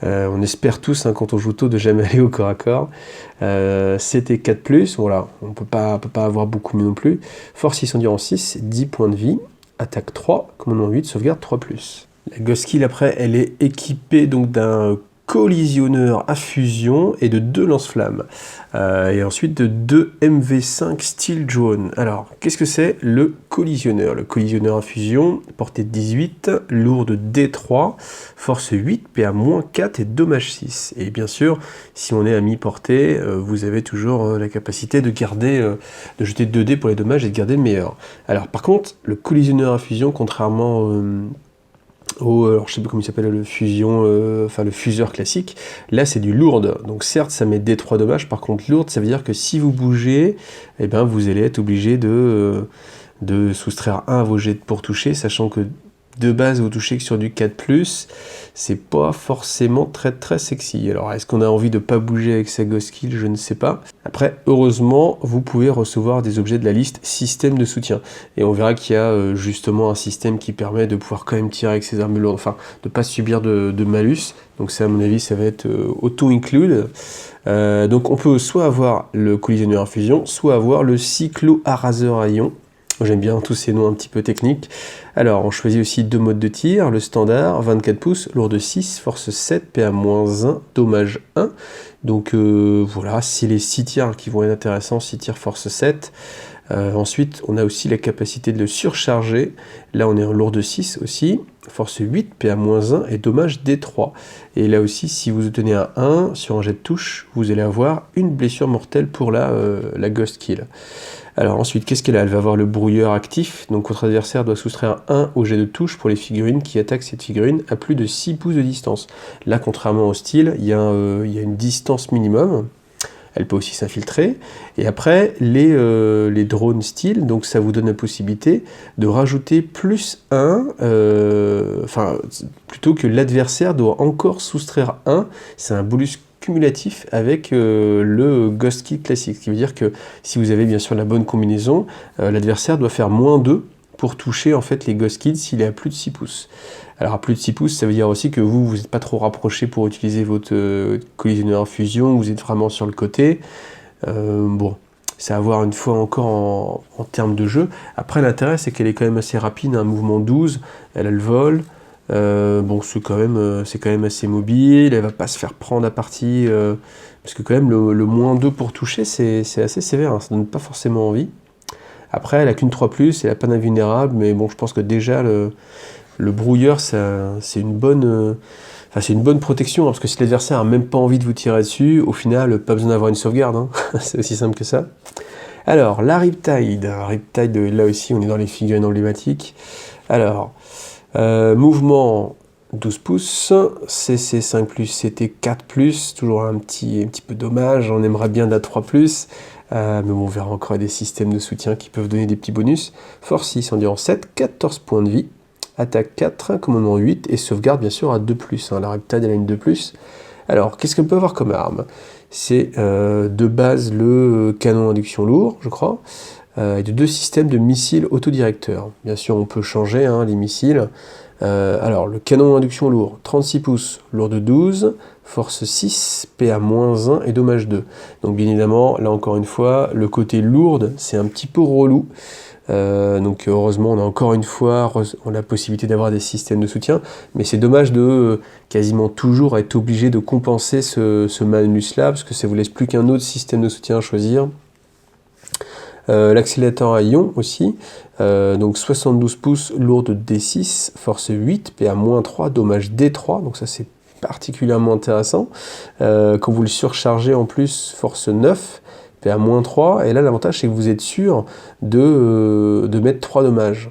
On espère tous, hein, quand on joue taux de jamais aller au corps à corps. CT 4+, voilà, on peut pas avoir beaucoup mieux non plus. Force 6, endurance 6, 10 points de vie. Attaque 3, commandement 8, sauvegarde 3+. La Ghost Kill, après, elle est équipée donc d'un collisionneur à fusion et de 2 lance-flammes. Et ensuite de 2 MV5 Steel Drone. Alors, qu'est-ce que c'est le collisionneur? Le collisionneur à fusion, portée 18, lourde D3, force 8, PA-4 et dommage 6. Et bien sûr, si on est à mi-portée, vous avez toujours la capacité de garder, de jeter 2 dés pour les dommages et de garder le meilleur. Alors, par contre, le collisionneur à fusion, contrairement alors je sais plus comment il s'appelle, le fuseur classique, là c'est du lourd, donc certes ça met D3 dommages, par contre lourd ça veut dire que si vous bougez, eh ben, vous allez être obligé de soustraire 1 à vos jets pour toucher, sachant que de base vous touchez que sur du 4+, c'est pas forcément très sexy. Alors est-ce qu'on a envie de pas bouger avec sa Ghost Kill? Je ne sais pas. Après, heureusement, vous pouvez recevoir des objets de la liste système de soutien. Et on verra qu'il y a justement un système qui permet de pouvoir quand même tirer avec ses armes lourdes, enfin de pas subir de malus. Donc ça, à mon avis, ça va être auto-include. Donc on peut soit avoir le collisionneur infusion, soit avoir le cyclo-araseur à ion. J'aime bien tous ces noms un petit peu techniques. Alors, on choisit aussi 2 modes de tir. Le standard, 24 pouces, lourde 6, force 7, PA-1, dommage 1. Donc voilà, c'est les 6 tirs qui vont être intéressants, 6 tirs force 7. Ensuite, on a aussi la capacité de le surcharger. Là, on est en lourde 6 aussi. Force 8, PA-1 et dommage D3. Et là aussi, si vous obtenez un 1 sur un jet de touche, vous allez avoir une blessure mortelle pour la Ghost Kill. Alors ensuite, qu'est-ce qu'elle a? Elle va avoir le brouilleur actif, donc votre adversaire doit soustraire 1 au jet de touche pour les figurines qui attaquent cette figurine à plus de 6 pouces de distance. Là, contrairement au style, il y a une distance minimum. Elle peut aussi s'infiltrer. Et après, les drones style, donc ça vous donne la possibilité de rajouter plus 1, plutôt que l'adversaire doit encore soustraire 1. C'est un bonus cumulatif avec le Ghost Kill classique. Ce qui veut dire que si vous avez bien sûr la bonne combinaison, l'adversaire doit faire -2 pour toucher en fait les Ghost Kills s'il est à plus de 6 pouces. Alors à plus de 6 pouces, ça veut dire aussi que vous n'êtes pas trop rapproché pour utiliser votre collisionneur infusion, vous êtes vraiment sur le côté. Bon, c'est à voir une fois encore en termes de jeu. Après, l'intérêt, c'est qu'elle est quand même assez rapide, un mouvement 12, elle a le vol. Bon, c'est quand même assez mobile, elle va pas se faire prendre à partie, parce que quand même le -2 pour toucher, c'est assez sévère, hein, ça donne pas forcément envie. Après, elle a qu'une 3+, elle a pas d'invulnérable, mais bon, je pense que déjà le brouilleur, c'est une bonne protection, hein, parce que si l'adversaire a même pas envie de vous tirer dessus, au final, pas besoin d'avoir une sauvegarde, hein, c'est aussi simple que ça. Alors, la Riptide, là aussi, on est dans les figurines emblématiques. Alors, mouvement 12 pouces, CC 5+, CT 4+, toujours un petit peu dommage, on aimerait bien de la 3+, mais bon, on verra encore des systèmes de soutien qui peuvent donner des petits bonus. Force 6, endurance 7, 14 points de vie, attaque 4, commandement 8, et sauvegarde bien sûr à 2+, hein. La Riptide elle a une 2+. Alors, qu'est-ce qu'elle peut avoir comme arme? C'est de base le canon induction lourd, je crois, et de 2 systèmes de missiles autodirecteurs. Bien sûr, on peut changer hein, les missiles. Alors, le canon induction lourd, 36 pouces, lourde 12, force 6, PA-1 et dommage 2. Donc, bien évidemment, là encore une fois, le côté lourde, c'est un petit peu relou. Donc heureusement on a encore une fois on a la possibilité d'avoir des systèmes de soutien, mais c'est dommage de quasiment toujours être obligé de compenser ce malus là, parce que ça vous laisse plus qu'un autre système de soutien à choisir. L'accélérateur à ion aussi, donc 72 pouces, lourde D6, force 8, PA-3, dommage D3, donc ça c'est particulièrement intéressant. Quand vous le surchargez en plus, force 9, PA-3, et là l'avantage c'est que vous êtes sûr de mettre 3 dommages.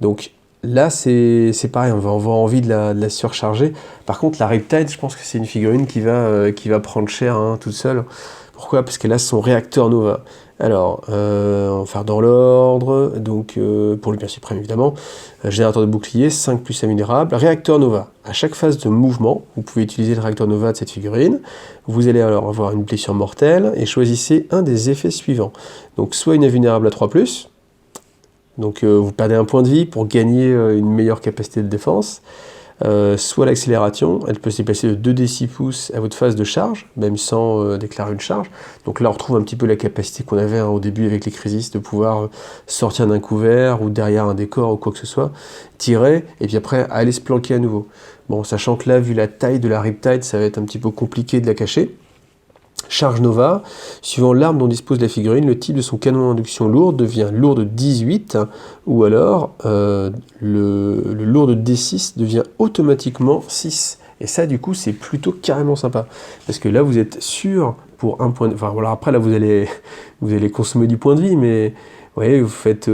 Donc là c'est pareil, on va avoir envie de la surcharger. Par contre la Riptide, je pense que c'est une figurine qui va prendre cher hein, toute seule. Pourquoi? Parce qu'elle a son réacteur Nova. Alors, on va faire dans l'ordre, donc pour le bien suprême évidemment, générateur de bouclier, 5+ invulnérable, réacteur Nova. À chaque phase de mouvement, vous pouvez utiliser le réacteur Nova de cette figurine, vous allez alors avoir une blessure mortelle, et choisissez un des effets suivants. Donc soit une invulnérable à 3+, donc vous perdez un point de vie pour gagner une meilleure capacité de défense, soit l'accélération, elle peut se déplacer de 2d6 pouces à votre phase de charge, même sans déclarer une charge. Donc là on retrouve un petit peu la capacité qu'on avait hein, au début avec les Crisis, de pouvoir sortir d'un couvert ou derrière un décor ou quoi que ce soit, tirer, et puis après aller se planquer à nouveau. Bon, sachant que là, vu la taille de la Riptide, ça va être un petit peu compliqué de la cacher. Charge Nova, suivant l'arme dont dispose la figurine, le type de son canon d'induction lourde devient lourde 18, ou alors le lourde D6 devient automatiquement 6. Et ça, du coup, c'est plutôt carrément sympa. Parce que là, vous êtes sûr pour un point de... Enfin, voilà, après, là, vous allez consommer du point de vie, mais... Vous voyez, vous faites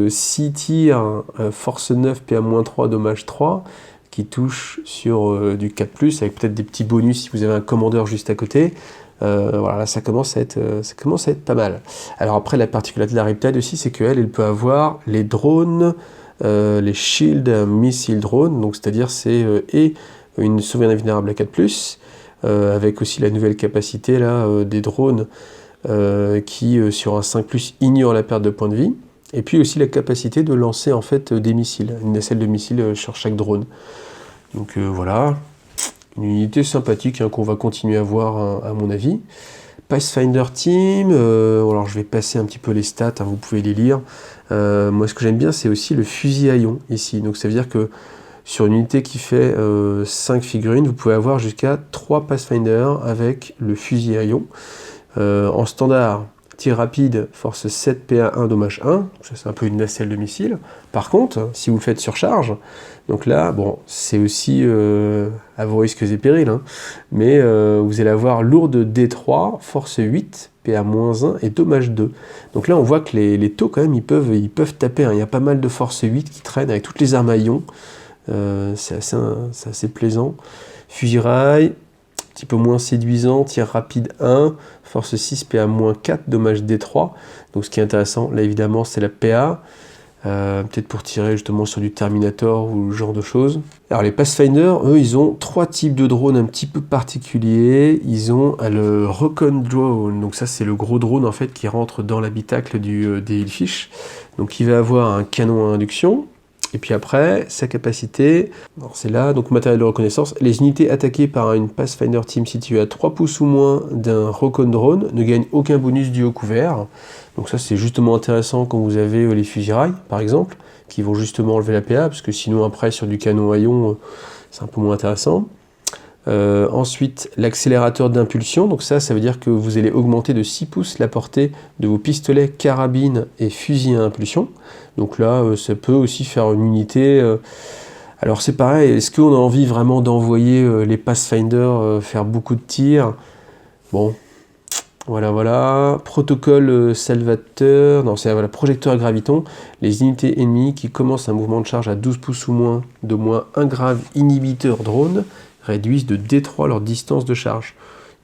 6 tirs, force 9, PA-3, dommage 3, qui touchent sur du 4+, avec peut-être des petits bonus si vous avez un commandeur juste à côté. Voilà, là, ça commence à être pas mal. Alors après, la particularité de la Riptide aussi, c'est qu'elle peut avoir les drones les Shield Missile Drone, donc c'est-à-dire et une sauvegarde invulnérable à 4+, avec aussi la nouvelle capacité là, des drones qui, sur un 5+, ignorent la perte de points de vie, et puis aussi la capacité de lancer en fait des missiles, une nacelle de missiles sur chaque drone. Donc voilà, une unité sympathique hein, qu'on va continuer à voir hein, à mon avis. Pathfinder Team, alors je vais passer un petit peu les stats, hein, vous pouvez les lire. Moi ce que j'aime bien c'est aussi le fusil à ion ici, donc ça veut dire que sur une unité qui fait 5 figurines, vous pouvez avoir jusqu'à 3 Pathfinder avec le fusil à ion. En standard, tir rapide, force 7, PA 1, dommage 1, ça c'est un peu une nacelle de missile. Par contre, si vous le faites surcharge, donc là, bon, c'est aussi à vos risques et périls, hein, mais vous allez avoir lourde D3, force 8, PA-1 et dommage 2. Donc là, on voit que les taux, quand même, ils peuvent taper, hein. Il y a pas mal de force 8 qui traînent avec toutes les armes à ion. C'est assez plaisant. Fusil rail, un petit peu moins séduisant, tir rapide 1, force 6, PA-4, dommage D3. Donc ce qui est intéressant, là évidemment, c'est la PA. Peut-être pour tirer justement sur du Terminator ou ce genre de choses. Alors les Pathfinder, eux, ils ont 3 types de drones un petit peu particuliers. Ils ont le Recon Drone, donc ça c'est le gros drone en fait qui rentre dans l'habitacle des Hillfish. Donc il va avoir un canon à induction. Et puis après, sa capacité, c'est là, donc matériel de reconnaissance, les unités attaquées par une Pathfinder Team située à 3 pouces ou moins d'un Recon Drone ne gagnent aucun bonus dû au couvert. Donc ça c'est justement intéressant quand vous avez les fusils-rails, par exemple, qui vont justement enlever la PA, parce que sinon après sur du canon à ion, c'est un peu moins intéressant. Ensuite, l'accélérateur d'impulsion, donc ça veut dire que vous allez augmenter de 6 pouces la portée de vos pistolets, carabines et fusils à impulsion. Donc là, ça peut aussi faire une unité. Alors c'est pareil, est-ce qu'on a envie vraiment d'envoyer les Pathfinder faire beaucoup de tirs? Bon, voilà. Protocole salvateur, non c'est voilà, projecteur à graviton. Les unités ennemies qui commencent un mouvement de charge à 12 pouces ou moins, de moins un grave inhibiteur drone, réduisent de D3 leur distance de charge.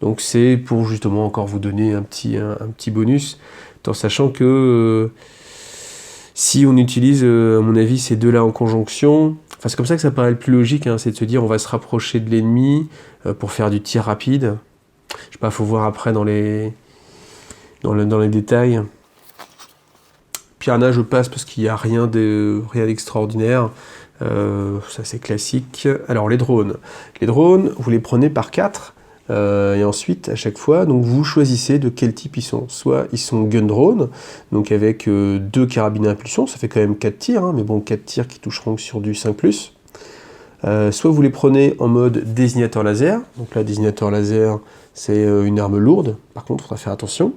Donc c'est pour justement encore vous donner un petit bonus, tout en sachant que si on utilise, à mon avis, ces deux-là en conjonction, enfin c'est comme ça que ça paraît le plus logique, hein, c'est de se dire on va se rapprocher de l'ennemi pour faire du tir rapide. Je sais pas, faut voir après dans les détails. Piranha, je passe parce qu'il n'y a rien d'extraordinaire. Ça c'est classique. Alors les drones, vous les prenez par 4 et ensuite à chaque fois donc vous choisissez de quel type ils sont. Soit ils sont gun drone, donc avec 2 carabines à impulsion, ça fait quand même 4 tirs, hein, mais bon 4 tirs qui toucheront sur du 5+. Soit vous les prenez en mode désignateur laser, donc là désignateur laser c'est une arme lourde, par contre il faudra faire attention.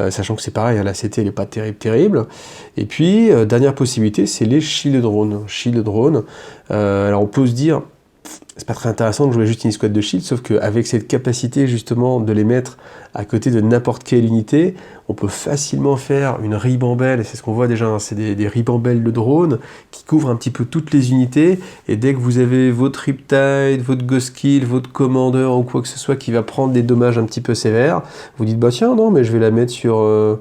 Sachant que c'est pareil, la CT elle n'est pas terrible. Et puis, dernière possibilité, c'est les shield drone. Alors on peut se dire, c'est pas très intéressant de jouer juste une escouade de shield, sauf qu'avec cette capacité justement de les mettre à côté de n'importe quelle unité, on peut facilement faire une ribambelle, et c'est ce qu'on voit déjà, hein, c'est des ribambelles de drones qui couvrent un petit peu toutes les unités, et dès que vous avez votre Riptide, votre Ghost Kill, votre Commander ou quoi que ce soit qui va prendre des dommages un petit peu sévères, vous dites bah tiens non mais je vais la mettre sur un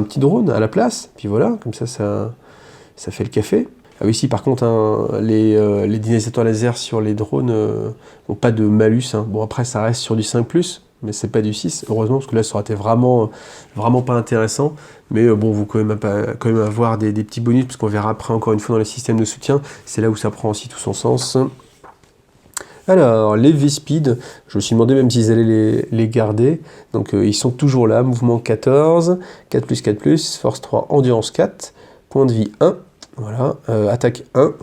petit drone à la place, puis voilà, comme ça fait le café. Ah oui, si par contre, hein, les dynamisateurs laser sur les drones n'ont pas de malus. Hein. Bon, après, ça reste sur du 5+, mais c'est pas du 6, heureusement, parce que là, ça aurait été vraiment pas intéressant. Mais bon, vous quand même avoir des petits bonus, parce qu'on verra après, encore une fois, dans les systèmes de soutien. C'est là où ça prend aussi tout son sens. Alors, les V-Speed, je me suis demandé même s'ils allaient les garder. Donc, ils sont toujours là. Mouvement 14, 4+, 4+, force 3, endurance 4, point de vie 1. Voilà, attaque 1,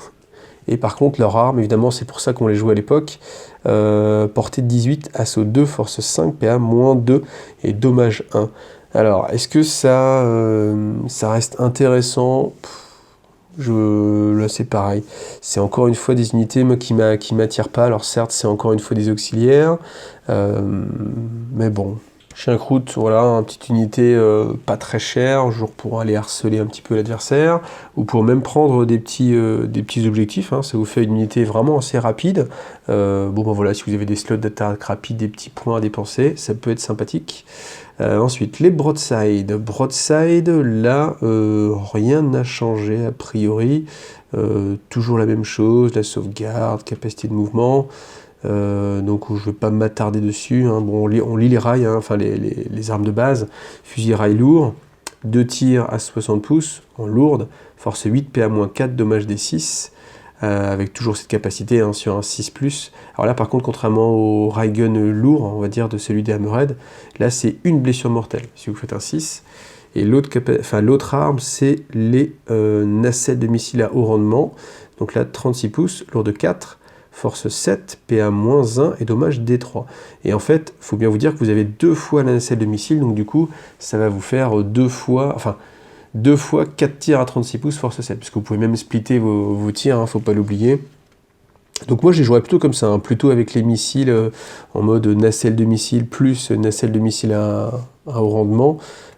et par contre leur arme, évidemment c'est pour ça qu'on les jouait à l'époque, portée de 18, assaut 2, force 5, PA-2 et dommage 1. Alors, est-ce que ça reste intéressant? Là c'est pareil, c'est encore une fois des unités moi, qui m'attirent pas, alors certes c'est encore une fois des auxiliaires, mais bon, Chien croûte, voilà, une petite unité pas très chère, genre pour aller harceler un petit peu l'adversaire, ou pour même prendre des petits objectifs, hein, ça vous fait une unité vraiment assez rapide. Bon ben voilà, si vous avez des slots d'attaque rapide, des petits points à dépenser, ça peut être sympathique. Ensuite, les broadside. Broadside, là, rien n'a changé a priori. Toujours la même chose, la sauvegarde, capacité de mouvement. Donc je ne vais pas m'attarder dessus, hein. Bon, on lit les rails, hein, enfin les armes de base, fusil rail lourd, 2 tirs à 60 pouces en lourde, force 8, PA-4, dommage des 6, avec toujours cette capacité, hein, sur un 6+. Alors là par contre, contrairement au rail gun lourd, on va dire de celui des Hammerhead, là c'est une blessure mortelle si vous faites un 6. Et l'autre arme, c'est les nacelles de missiles à haut rendement, donc là 36 pouces, lourde 4, force 7, PA-1 et dommage D3. Et en fait, il faut bien vous dire que vous avez 2 fois la nacelle de missile, donc du coup, ça va vous faire 2 fois 4 tirs à 36 pouces, force 7, puisque vous pouvez même splitter vos tirs, hein, faut pas l'oublier. Donc moi, j'ai joué plutôt comme ça, hein, plutôt avec les missiles en mode nacelle de missile plus nacelle de missile à haut rendement,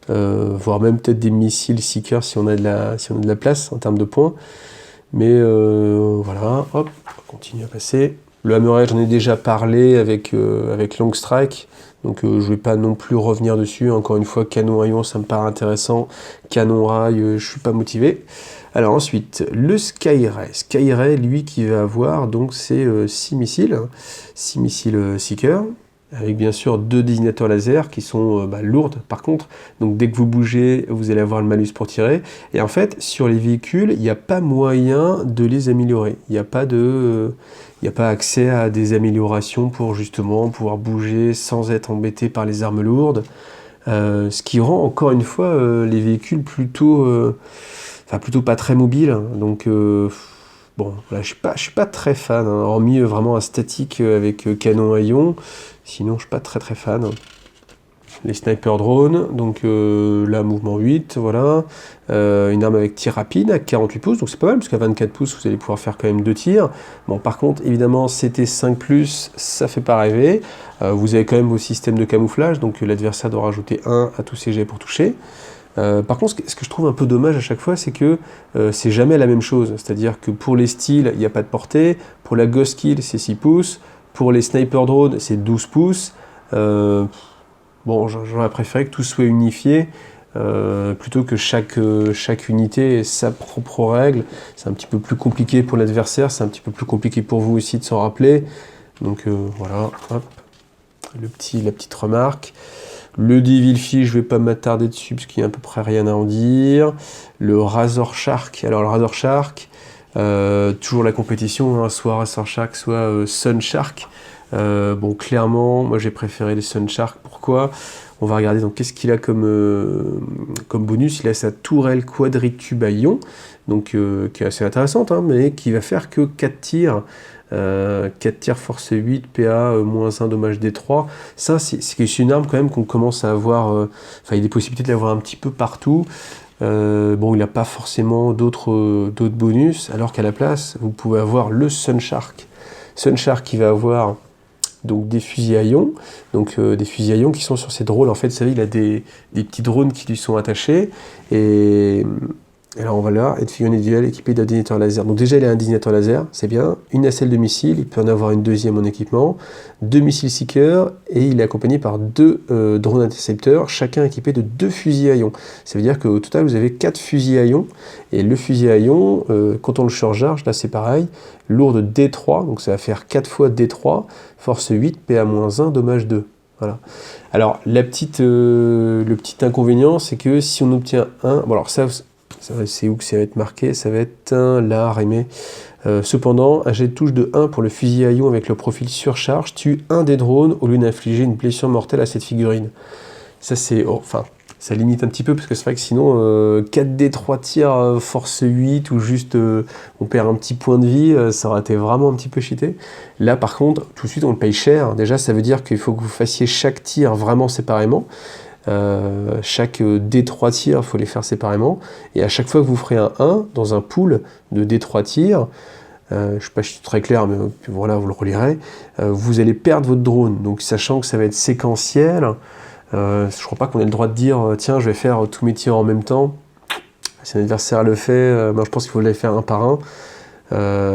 voire même peut-être des missiles seekers si on a de la place en termes de points. Mais voilà, hop, on continue à passer. Le Hammerhead, j'en ai déjà parlé avec Long Strike, donc je ne vais pas non plus revenir dessus. Encore une fois, canon rayon, ça me paraît intéressant. Canon rail, je ne suis pas motivé. Alors ensuite, le Skyray. Skyray, lui, qui va avoir donc ces 6 missiles, 6 missiles Seeker, avec bien sûr 2 désignateurs laser qui sont lourdes par contre, donc dès que vous bougez, vous allez avoir le malus pour tirer, et en fait, sur les véhicules, il n'y a pas moyen de les améliorer, il n'y a pas accès à des améliorations pour justement pouvoir bouger sans être embêté par les armes lourdes, ce qui rend encore une fois les véhicules plutôt pas très mobiles, donc bon, là, je suis pas très fan, hein, hormis vraiment un statique avec canon à ion. Sinon, je suis pas très fan. Les sniper drones, donc là, mouvement 8, voilà. Une arme avec tir rapide à 48 pouces, donc c'est pas mal, parce qu'à 24 pouces, vous allez pouvoir faire quand même 2 tirs. Bon, par contre, évidemment, CT5+, ça fait pas rêver. Vous avez quand même vos systèmes de camouflage, donc l'adversaire doit rajouter 1 à tous ses jets pour toucher. Par contre, ce que je trouve un peu dommage à chaque fois, c'est que c'est jamais la même chose. C'est-à-dire que pour les styles, il n'y a pas de portée. Pour la Ghost Kill, c'est 6 pouces. Pour les Sniper Drones, c'est 12 pouces. Bon, j'aurais préféré que tout soit unifié, plutôt que chaque unité ait sa propre règle. C'est un petit peu plus compliqué pour l'adversaire, c'est un petit peu plus compliqué pour vous aussi de s'en rappeler. Donc voilà, hop, la petite remarque. Le Devil Fish, je vais pas m'attarder dessus parce qu'il y a à peu près rien à en dire. Le Razor Shark, alors le Razor Shark, toujours la compétition, hein, soit Razor Shark, soit Sun Shark. Bon, clairement, moi j'ai préféré les Sun Shark. Pourquoi? On va regarder donc qu'est-ce qu'il a comme bonus. Il a sa tourelle quadricube à ion, donc qui est assez intéressante, hein, mais qui va faire que 4 tirs. 4 tirs force 8, PA, -1, dommage D3. Ça, c'est une arme quand même qu'on commence à avoir. Enfin, il y a des possibilités de l'avoir un petit peu partout. Bon, il n'a pas forcément d'autres bonus, alors qu'à la place, vous pouvez avoir le Sun Shark. Sun Shark qui va avoir donc des fusils à ion, donc des fusils à ion qui sont sur ces drones. En fait, vous savez, il a des petits drones qui lui sont attachés, et alors on va là, être figuré individuel équipé d'un désignateur laser. Donc déjà il a un désignateur laser, c'est bien, une nacelle de missile, il peut en avoir une deuxième en équipement, 2 missiles seekers, et il est accompagné par 2 drones intercepteurs, chacun équipé de 2 fusils à ion. Ça veut dire qu'au total vous avez 4 fusils à ion, et le fusil à ion, quand on le surcharge, là c'est pareil, lourde D3, donc ça va faire 4 fois D3, force 8, PA-1, dommage 2. Voilà. Alors le petit inconvénient, c'est que si on obtient un, bon alors ça c'est où que ça va être marqué, ça va être là, arrimé. Cependant, un jet de touche de 1 pour le fusil à ion avec le profil surcharge tue un des drones au lieu d'infliger une blessure mortelle à cette figurine. Ça c'est, enfin, ça limite un petit peu parce que c'est vrai que sinon 4D 3 tirs force 8 ou juste on perd un petit point de vie, ça aurait été vraiment un petit peu cheaté. Là par contre, tout de suite on le paye cher. Déjà ça veut dire qu'il faut que vous fassiez chaque tir vraiment séparément. Chaque D3 tirs, il faut les faire séparément, et à chaque fois que vous ferez un 1 dans un pool de D3 tirs, je ne sais pas si c'est très clair, mais voilà, vous le relirez, vous allez perdre votre drone, donc sachant que ça va être séquentiel, Je crois pas qu'on ait le droit de dire tiens, je vais faire tous mes tirs en même temps. Si un adversaire le fait, je pense qu'il faut les faire un par un.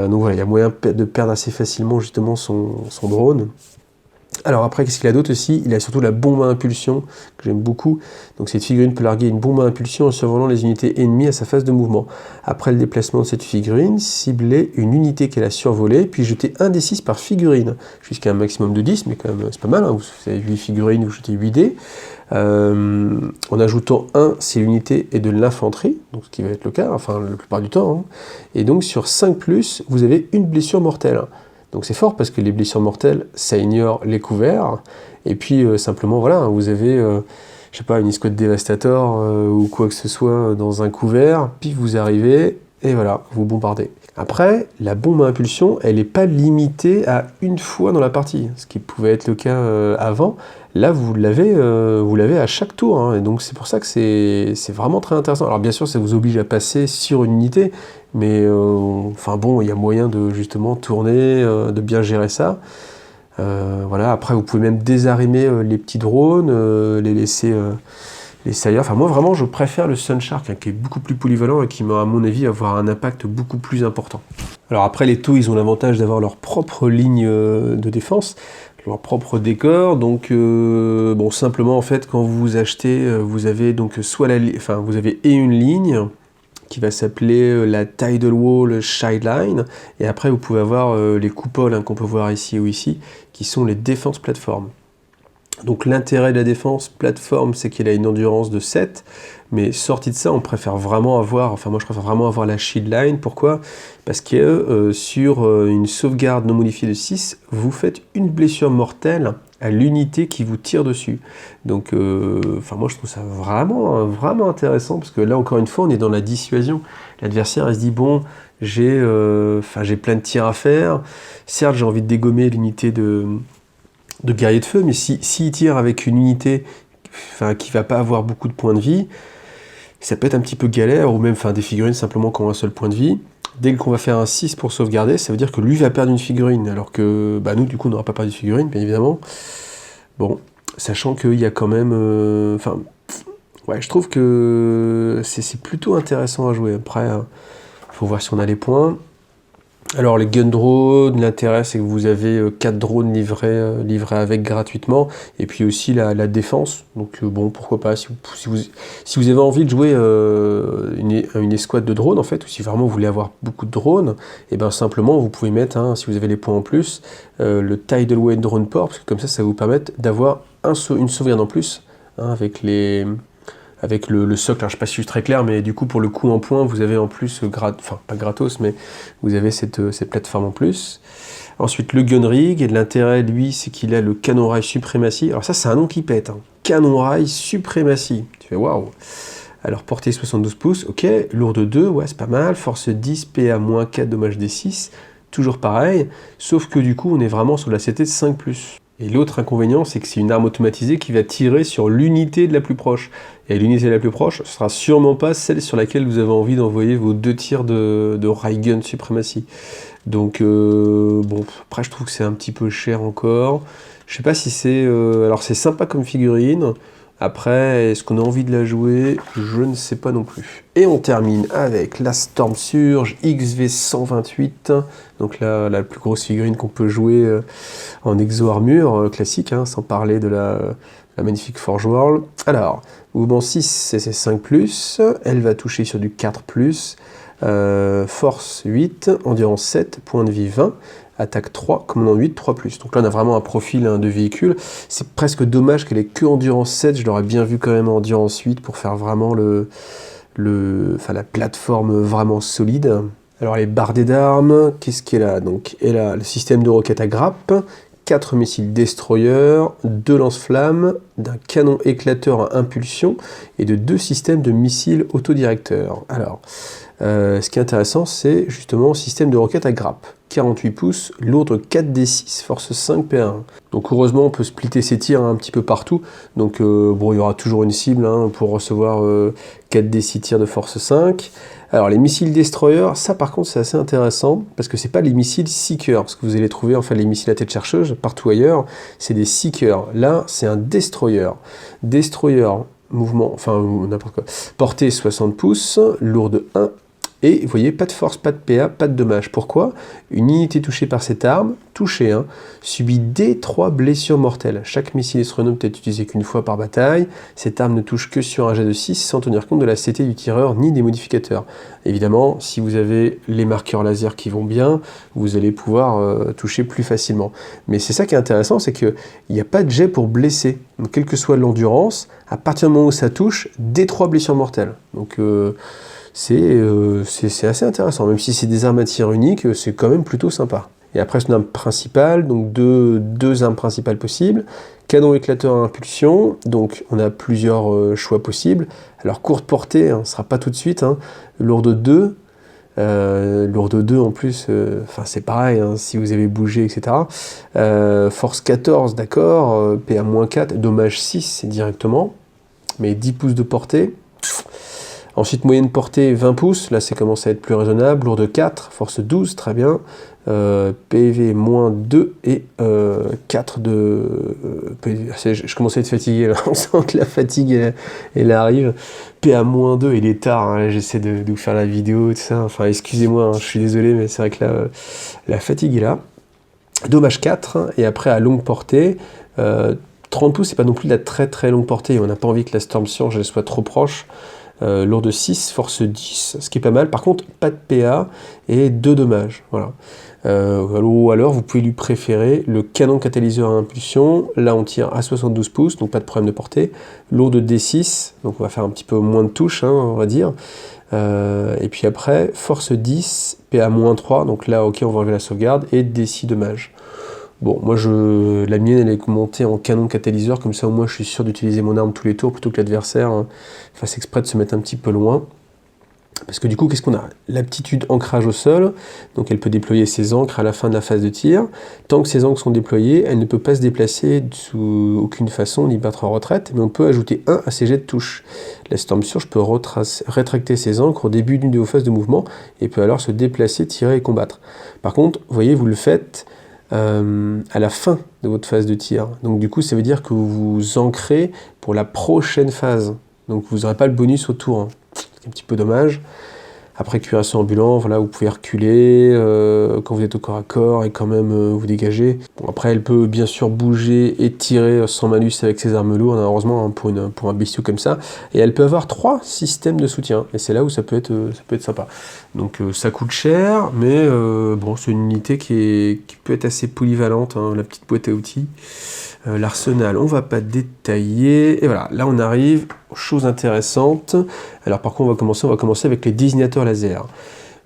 Donc voilà, il y a moyen de perdre assez facilement justement son drone. Alors après, qu'est-ce qu'il a d'autre aussi? Il a surtout la bombe à impulsion, que j'aime beaucoup. Donc cette figurine peut larguer une bombe à impulsion en survolant les unités ennemies à sa phase de mouvement. Après le déplacement de cette figurine, ciblez une unité qu'elle a survolée, puis jetez 1 des 6 par figurine, jusqu'à un maximum de 10, mais quand même c'est pas mal, hein. Vous avez 8 figurines, vous jetez 8 dés. En ajoutant 1 si l'unité est de l'infanterie, donc ce qui va être le cas, enfin la plupart du temps. Hein. Et donc sur 5+, vous avez une blessure mortelle. Donc c'est fort parce que les blessures mortelles, ça ignore les couverts. Et puis simplement, voilà, vous avez, je sais pas, une escouade dévastateur ou quoi que ce soit dans un couvert, puis vous arrivez et voilà, vous bombardez. Après, la bombe à impulsion, elle n'est pas limitée à une fois dans la partie, ce qui pouvait être le cas avant. Là, vous l'avez à chaque tour, hein, et donc c'est pour ça que c'est vraiment très intéressant. Alors bien sûr, ça vous oblige à passer sur une unité, mais enfin bon, il y a moyen de justement tourner, de bien gérer ça. Voilà. Après, vous pouvez même désarrimer les petits drones, les laisser ailleurs. Enfin, moi, vraiment, je préfère le Sunshark, hein, qui est beaucoup plus polyvalent et qui, à mon avis, avoir un impact beaucoup plus important. Alors après, les taux, ils ont l'avantage d'avoir leur propre ligne de défense, leur propre décor. Donc, bon, simplement, en fait, quand vous achetez, vous avez donc soit vous avez une ligne qui va s'appeler la Tidal Wall Sideline, et après, vous pouvez avoir les coupoles, hein, qu'on peut voir ici ou ici, qui sont les défenses plateformes. Donc l'intérêt de la défense plateforme, c'est qu'il a une endurance de 7, mais sorti de ça, on préfère vraiment avoir, enfin moi je préfère vraiment avoir la shield line. Pourquoi? Parce que sur une sauvegarde non modifiée de 6, vous faites une blessure mortelle à l'unité qui vous tire dessus. Donc enfin moi je trouve ça vraiment intéressant, parce que là encore une fois, on est dans la dissuasion. L'adversaire il se dit bon, j'ai plein de tirs à faire, certes j'ai envie de dégommer l'unité de guerrier de feu, mais s'il tire avec une unité qui va pas avoir beaucoup de points de vie, ça peut être un petit peu galère, ou même des figurines simplement qui ont un seul point de vie. Dès qu'on va faire un 6 pour sauvegarder, ça veut dire que lui va perdre une figurine, alors que nous, du coup, on n'aura pas perdu de figurine, bien évidemment. Bon, sachant qu'il y a quand même... ouais, je trouve que c'est plutôt intéressant à jouer. Après, faut voir si on a les points. Alors les gun drones, l'intérêt c'est que vous avez 4 drones livrés avec gratuitement, et puis aussi la défense, donc bon pourquoi pas, si vous avez envie de jouer une escouade de drones en fait, ou si vraiment vous voulez avoir beaucoup de drones, et bien simplement vous pouvez mettre, hein, si vous avez les points en plus, le Tidal Wall Drone Port, parce que comme ça va vous permettre d'avoir une sauvegarde en plus, hein, avec le socle. Alors, je ne sais pas si je suis très clair, mais du coup, pour le coup en point, vous avez en plus, pas gratos, mais vous avez cette plateforme en plus. Ensuite, le gun rig, et l'intérêt, lui, c'est qu'il a le canon rail suprématie. Alors ça, c'est un nom qui pète, hein. Canon rail suprématie. Tu fais waouh. Alors, portée 72 pouces, ok. Lourde 2, ouais, c'est pas mal. Force 10, PA-4, dommage D6. Toujours pareil, sauf que du coup, on est vraiment sur la CT de 5+. Et l'autre inconvénient, c'est que c'est une arme automatisée qui va tirer sur l'unité de la plus proche. Et l'unité la plus proche, ce sera sûrement pas celle sur laquelle vous avez envie d'envoyer vos 2 tirs de Ray Gun suprématie. Donc, bon, après je trouve que c'est un petit peu cher encore. Je sais pas si c'est... alors c'est sympa comme figurine. Après, est-ce qu'on a envie de la jouer? Je ne sais pas non plus. Et on termine avec la Storm Surge XV128. Donc là, la plus grosse figurine qu'on peut jouer en exo-armure classique, hein, sans parler de la magnifique Forge World. Alors, mouvement 6, c'est 5+. Elle va toucher sur du 4+. Force 8, endurance 7, point de vie 20. Attaque 3, commandant 8, 3+. Donc là, on a vraiment un profil de véhicule. C'est presque dommage qu'elle ait que endurance 7. Je l'aurais bien vu quand même en endurance 8 pour faire vraiment la plateforme vraiment solide. Alors, les bardées d'armes, qu'est-ce qu'elle a? Donc, elle a le système de roquettes à grappe, 4 missiles destroyers, 2 lance-flammes, d'un canon éclateur à impulsion et de 2 systèmes de missiles autodirecteurs. Alors, ce qui est intéressant, c'est justement le système de roquettes à grappe. 48 pouces, lourde 4d6, force 5 P1. Donc heureusement, on peut splitter ses tirs un petit peu partout. Donc bon, il y aura toujours une cible pour recevoir 4d6 tirs de force 5. Alors les missiles destroyers, ça par contre c'est assez intéressant, parce que c'est pas les missiles seekers, parce que vous allez trouver les missiles à tête chercheuse partout ailleurs, c'est des seekers. Là, c'est un destroyer. Destroyer. Destroyer, mouvement, enfin n'importe quoi. Portée 60 pouces, lourde 1. Et vous voyez, pas de force, pas de PA, pas de dommage. Pourquoi? Une unité touchée par cette arme, touchée, subit D3 blessures mortelles. Chaque missile astronome peut être utilisé qu'une fois par bataille. Cette arme ne touche que sur un jet de 6 sans tenir compte de la CT du tireur ni des modificateurs. Évidemment, si vous avez les marqueurs laser qui vont bien, vous allez pouvoir toucher plus facilement. Mais c'est ça qui est intéressant, c'est qu'il n'y a pas de jet pour blesser. Donc, quelle que soit l'endurance, à partir du moment où ça touche, D3 blessures mortelles. Donc, c'est assez intéressant, même si c'est des armes à tir unique, c'est quand même plutôt sympa. Et après son arme principale, donc deux armes principales possibles, canon éclateur à impulsion, donc on a plusieurs choix possibles. Alors courte portée, ne sera pas tout de suite, lourde 2, lourde 2 en plus, c'est pareil, si vous avez bougé, etc. Force 14, d'accord, PA-4, dommage 6 directement, mais 10 pouces de portée. Ensuite, moyenne portée 20 pouces, là c'est commencé à être plus raisonnable, lourde 4, force 12, très bien, PV moins 2 et 4 de... je commençais à être fatigué, là. On sent que la fatigue elle arrive. PA moins 2, il est tard, là, j'essaie de vous faire la vidéo, tout ça, enfin excusez-moi, je suis désolé, mais c'est vrai que là, la fatigue est là. Dommage 4, et après à longue portée, 30 pouces, c'est pas non plus de la très très longue portée, on n'a pas envie que la Storm Surge soit trop proche. Lourde 6, force 10, ce qui est pas mal. Par contre, pas de PA et 2 dommages. Voilà. Ou alors, vous pouvez lui préférer le canon catalyseur à impulsion. Là, on tire à 72 pouces, donc pas de problème de portée. Lourde D6, donc on va faire un petit peu moins de touches, on va dire. Et puis après, force 10, PA-3, donc là, ok, on va enlever la sauvegarde, et D6 dommages. Bon, moi, la mienne, elle est montée en canon catalyseur, comme ça, au moins, je suis sûr d'utiliser mon arme tous les tours, plutôt que l'adversaire fasse exprès de se mettre un petit peu loin. Parce que du coup, qu'est-ce qu'on a? L'aptitude ancrage au sol, donc elle peut déployer ses ancres à la fin de la phase de tir. Tant que ses ancres sont déployées, elle ne peut pas se déplacer sous aucune façon, ni battre en retraite, mais on peut ajouter 1 à ses jets de touche. La Storm Surge peut rétracter ses ancres au début d'une de vos phases de mouvement, et peut alors se déplacer, tirer et combattre. Par contre, vous voyez, vous le faites à la fin de votre phase de tir. Donc du coup, ça veut dire que vous vous ancrez pour la prochaine phase. Donc vous n'aurez pas le bonus au tour. C'est un petit peu dommage. Après cuirassé ambulant, voilà, vous pouvez reculer quand vous êtes au corps à corps et quand même vous dégager. Bon, après, elle peut bien sûr bouger et tirer sans malus avec ses armes lourdes, heureusement, pour un bestiau comme ça. Et elle peut avoir 3 systèmes de soutien. Et c'est là où ça peut être sympa. Donc ça coûte cher, mais bon, c'est une unité qui peut être assez polyvalente, la petite boîte à outils. L'arsenal, on va pas détailler. Et voilà, là on arrive aux choses intéressantes. Alors par contre, on va commencer avec les désignateurs laser.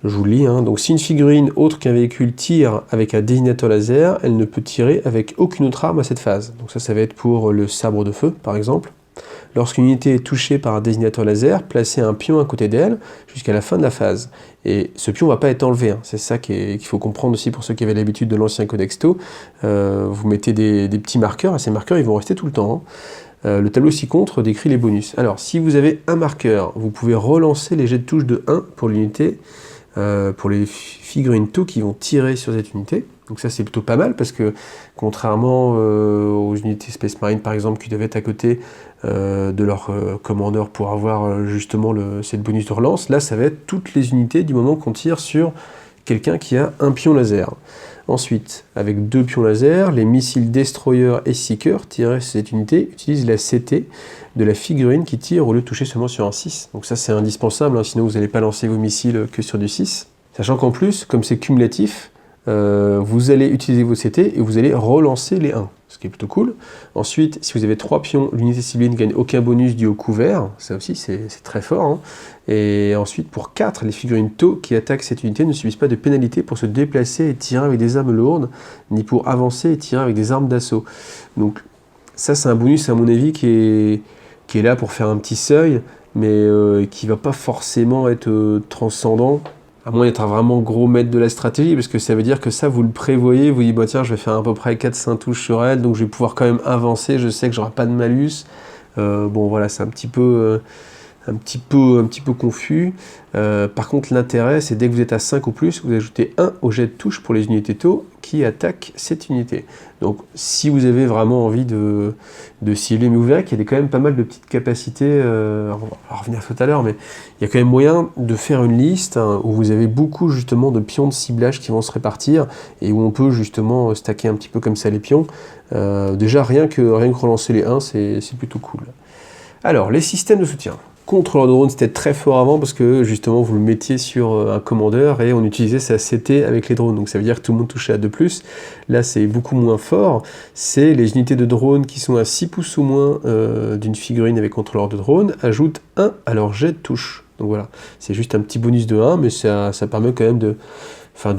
Je vous le lis, donc si une figurine autre qu'un véhicule tire avec un désignateur laser, elle ne peut tirer avec aucune autre arme à cette phase. Donc ça va être pour le sabre de feu, par exemple. Lorsqu'une unité est touchée par un désignateur laser, placez un pion à côté d'elle jusqu'à la fin de la phase. Et ce pion ne va pas être enlevé. C'est ça qu'il faut comprendre aussi pour ceux qui avaient l'habitude de l'ancien Codex TO. Vous mettez des petits marqueurs, et ces marqueurs ils vont rester tout le temps. Le tableau ci-contre décrit les bonus. Alors, si vous avez un marqueur, vous pouvez relancer les jets de touche de 1 pour l'unité, pour les figurines TO qui vont tirer sur cette unité. Donc ça c'est plutôt pas mal parce que contrairement aux unités Space Marine par exemple qui devaient être à côté de leur commandeur pour avoir justement cette bonus de relance, là ça va être toutes les unités du moment qu'on tire sur quelqu'un qui a un pion laser. Ensuite, avec 2 pions laser, les missiles Destroyer et Seeker tirés sur cette unité utilisent la CT de la figurine qui tire au lieu de toucher seulement sur un 6. Donc ça c'est indispensable, sinon vous n'allez pas lancer vos missiles que sur du 6. Sachant qu'en plus, comme c'est cumulatif, vous allez utiliser vos CT et vous allez relancer les 1, ce qui est plutôt cool. Ensuite, si vous avez 3 pions, l'unité ciblée ne gagne aucun bonus dû au couvert, ça aussi c'est très fort. Et ensuite, pour 4, les figurines TO qui attaquent cette unité ne subissent pas de pénalité pour se déplacer et tirer avec des armes lourdes, ni pour avancer et tirer avec des armes d'assaut. Donc ça c'est un bonus à mon avis qui est là pour faire un petit seuil, mais qui va pas forcément être transcendant. À moins d'être un vraiment gros maître de la stratégie, parce que ça veut dire que ça, vous le prévoyez, vous dites, bah tiens, je vais faire à peu près 4-5 touches sur elle, donc je vais pouvoir quand même avancer, je sais que j'aurai pas de malus. Bon, voilà, c'est un petit peu un petit peu confus. Par contre, l'intérêt, c'est dès que vous êtes à 5 ou plus, vous ajoutez 1 au jet de touche pour les unités taux qui attaquent cette unité. Donc, si vous avez vraiment envie de cibler, mais vous verrez qu'il y a quand même pas mal de petites capacités, on va revenir tout à l'heure, mais il y a quand même moyen de faire une liste hein, où vous avez beaucoup justement de pions de ciblage qui vont se répartir et où on peut justement stacker un petit peu comme ça les pions. Déjà, rien que relancer les 1, c'est plutôt cool. Alors, les systèmes de soutien. Contrôleur de drone, c'était très fort avant parce que justement vous le mettiez sur un commandeur et on utilisait sa CT avec les drones. Donc ça veut dire que tout le monde touchait à 2+. Là c'est beaucoup moins fort. C'est les unités de drone qui sont à 6 pouces ou moins d'une figurine avec contrôleur de drone ajoutent 1 à leur jet de touche. Donc voilà, c'est juste un petit bonus de 1, mais ça permet quand même de... Enfin,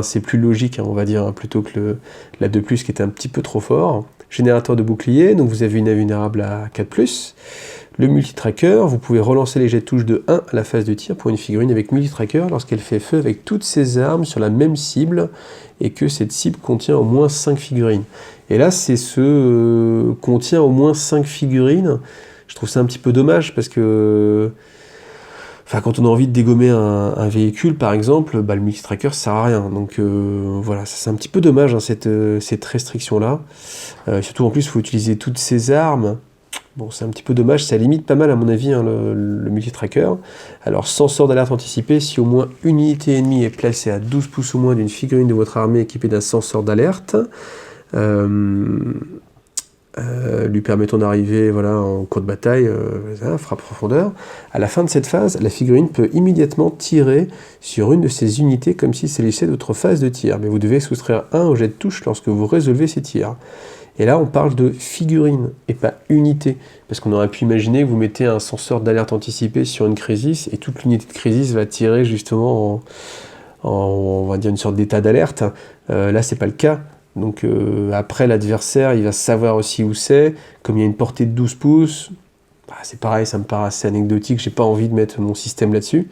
c'est plus logique, hein, on va dire, hein, plutôt que la 2+, qui était un petit peu trop fort. Générateur de bouclier, donc vous avez une vulnérable à 4+. Le multitracker, vous pouvez relancer les jets de touche de 1 à la phase de tir pour une figurine avec multitracker lorsqu'elle fait feu avec toutes ses armes sur la même cible et que cette cible contient au moins 5 figurines. Et là, c'est ce contient au moins 5 figurines. Je trouve ça un petit peu dommage parce que... Enfin, quand on a envie de dégommer un véhicule, par exemple, bah, le multitracker sert à rien. Donc voilà, c'est un petit peu dommage hein, cette restriction-là. Surtout en plus, il faut utiliser toutes ces armes. Bon, c'est un petit peu dommage, ça limite pas mal à mon avis hein, le multitracker. Alors, senseur d'alerte anticipé, si au moins une unité ennemie est placée à 12 pouces ou moins d'une figurine de votre armée équipée d'un senseur d'alerte, lui permettant d'arriver voilà, en cours de bataille, frappe profondeur. À la fin de cette phase, la figurine peut immédiatement tirer sur une de ces unités comme s'il s'agissait d'autre phase de tir. Mais vous devez soustraire 1 au jet de touche lorsque vous résolvez ces tirs. Et là, on parle de figurine et pas unité. Parce qu'on aurait pu imaginer que vous mettez un senseur d'alerte anticipé sur une crisis et toute l'unité de crisis va tirer justement on va dire une sorte d'état d'alerte. Là, c'est pas le cas. Donc après, l'adversaire, il va savoir aussi où c'est. Comme il y a une portée de 12 pouces, bah, c'est pareil, ça me paraît assez anecdotique. J'ai pas envie de mettre mon système là-dessus.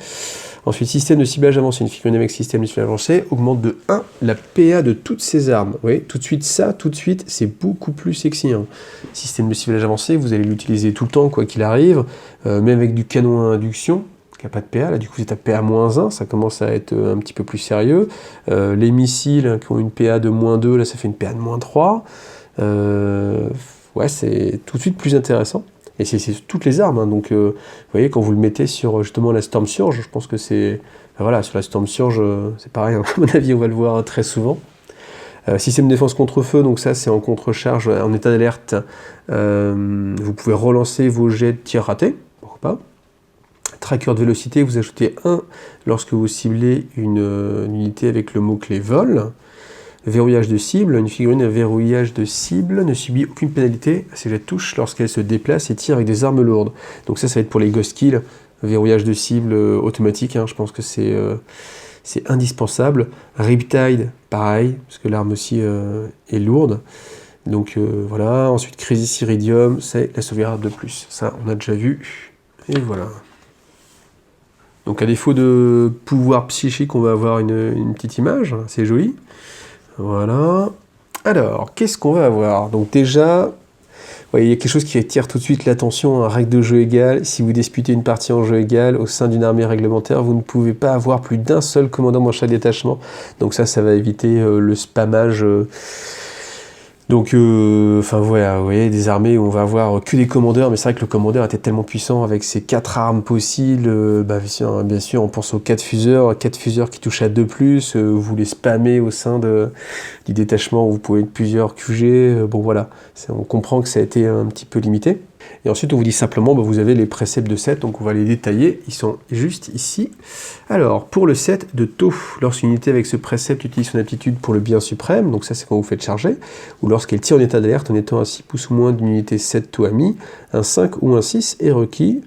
Ensuite, système de ciblage avancé. Une figurine avec système de ciblage avancé augmente de 1 la PA de toutes ses armes. Vous voyez, tout de suite, c'est beaucoup plus sexy. Hein. Système de ciblage avancé, vous allez l'utiliser tout le temps, quoi qu'il arrive, même avec du canon à induction, qui n'a pas de PA. Là, du coup, vous êtes à PA-1, ça commence à être un petit peu plus sérieux. Les missiles hein, qui ont une PA de -2, là, ça fait une PA de -3. Ouais, c'est tout de suite plus intéressant. Et c'est toutes les armes, hein. Donc vous voyez, quand vous le mettez sur justement la Storm Surge, je pense que c'est... Voilà, sur la Storm Surge, c'est pareil, hein. À mon avis, on va le voir très souvent. Système de défense contre-feu, donc ça c'est en contre-charge, en état d'alerte. Vous pouvez relancer vos jets de tir ratés, pourquoi pas. Tracker de vélocité, vous ajoutez 1 lorsque vous ciblez une unité avec le mot-clé vol. Verrouillage de cible, une figurine à verrouillage de cible ne subit aucune pénalité à ses jets de touche lorsqu'elle se déplace et tire avec des armes lourdes. Donc ça va être pour les ghost kills, verrouillage de cible automatique, hein, je pense que c'est indispensable. Riptide, pareil, parce que l'arme aussi est lourde. Donc voilà, ensuite Crisis Iridium, c'est la sauvegarde de plus. Ça, on a déjà vu, et voilà. Donc à défaut de pouvoir psychique, on va avoir une petite image, c'est joli. Voilà. Alors, qu'est-ce qu'on va avoir? Donc déjà, il y a quelque chose qui attire tout de suite l'attention, un règle de jeu égale. Si vous disputez une partie en jeu égal au sein d'une armée réglementaire, vous ne pouvez pas avoir plus d'un seul commandant dans chaque détachement. Donc ça va éviter le spammage. Donc, enfin voilà, vous voyez, des armées où on va avoir que des commandeurs, mais c'est vrai que le commandeur était tellement puissant avec ses 4 armes possibles, bien sûr, on pense aux 4 fuseurs qui touchent à 2+, vous les spammez au sein du détachement où vous pouvez être plusieurs QG, bon voilà, on comprend que ça a été un petit peu limité. Et ensuite, on vous dit simplement, vous avez les préceptes de set, donc on va les détailler, ils sont juste ici. Alors, pour le set de taux, lorsqu'une unité avec ce précepte utilise son aptitude pour le bien suprême, donc ça c'est quand vous faites charger, ou lorsqu'elle tire en état d'alerte en étant à 6 pouces ou moins d'une unité 7 taux ami, un 5 ou un 6 est requis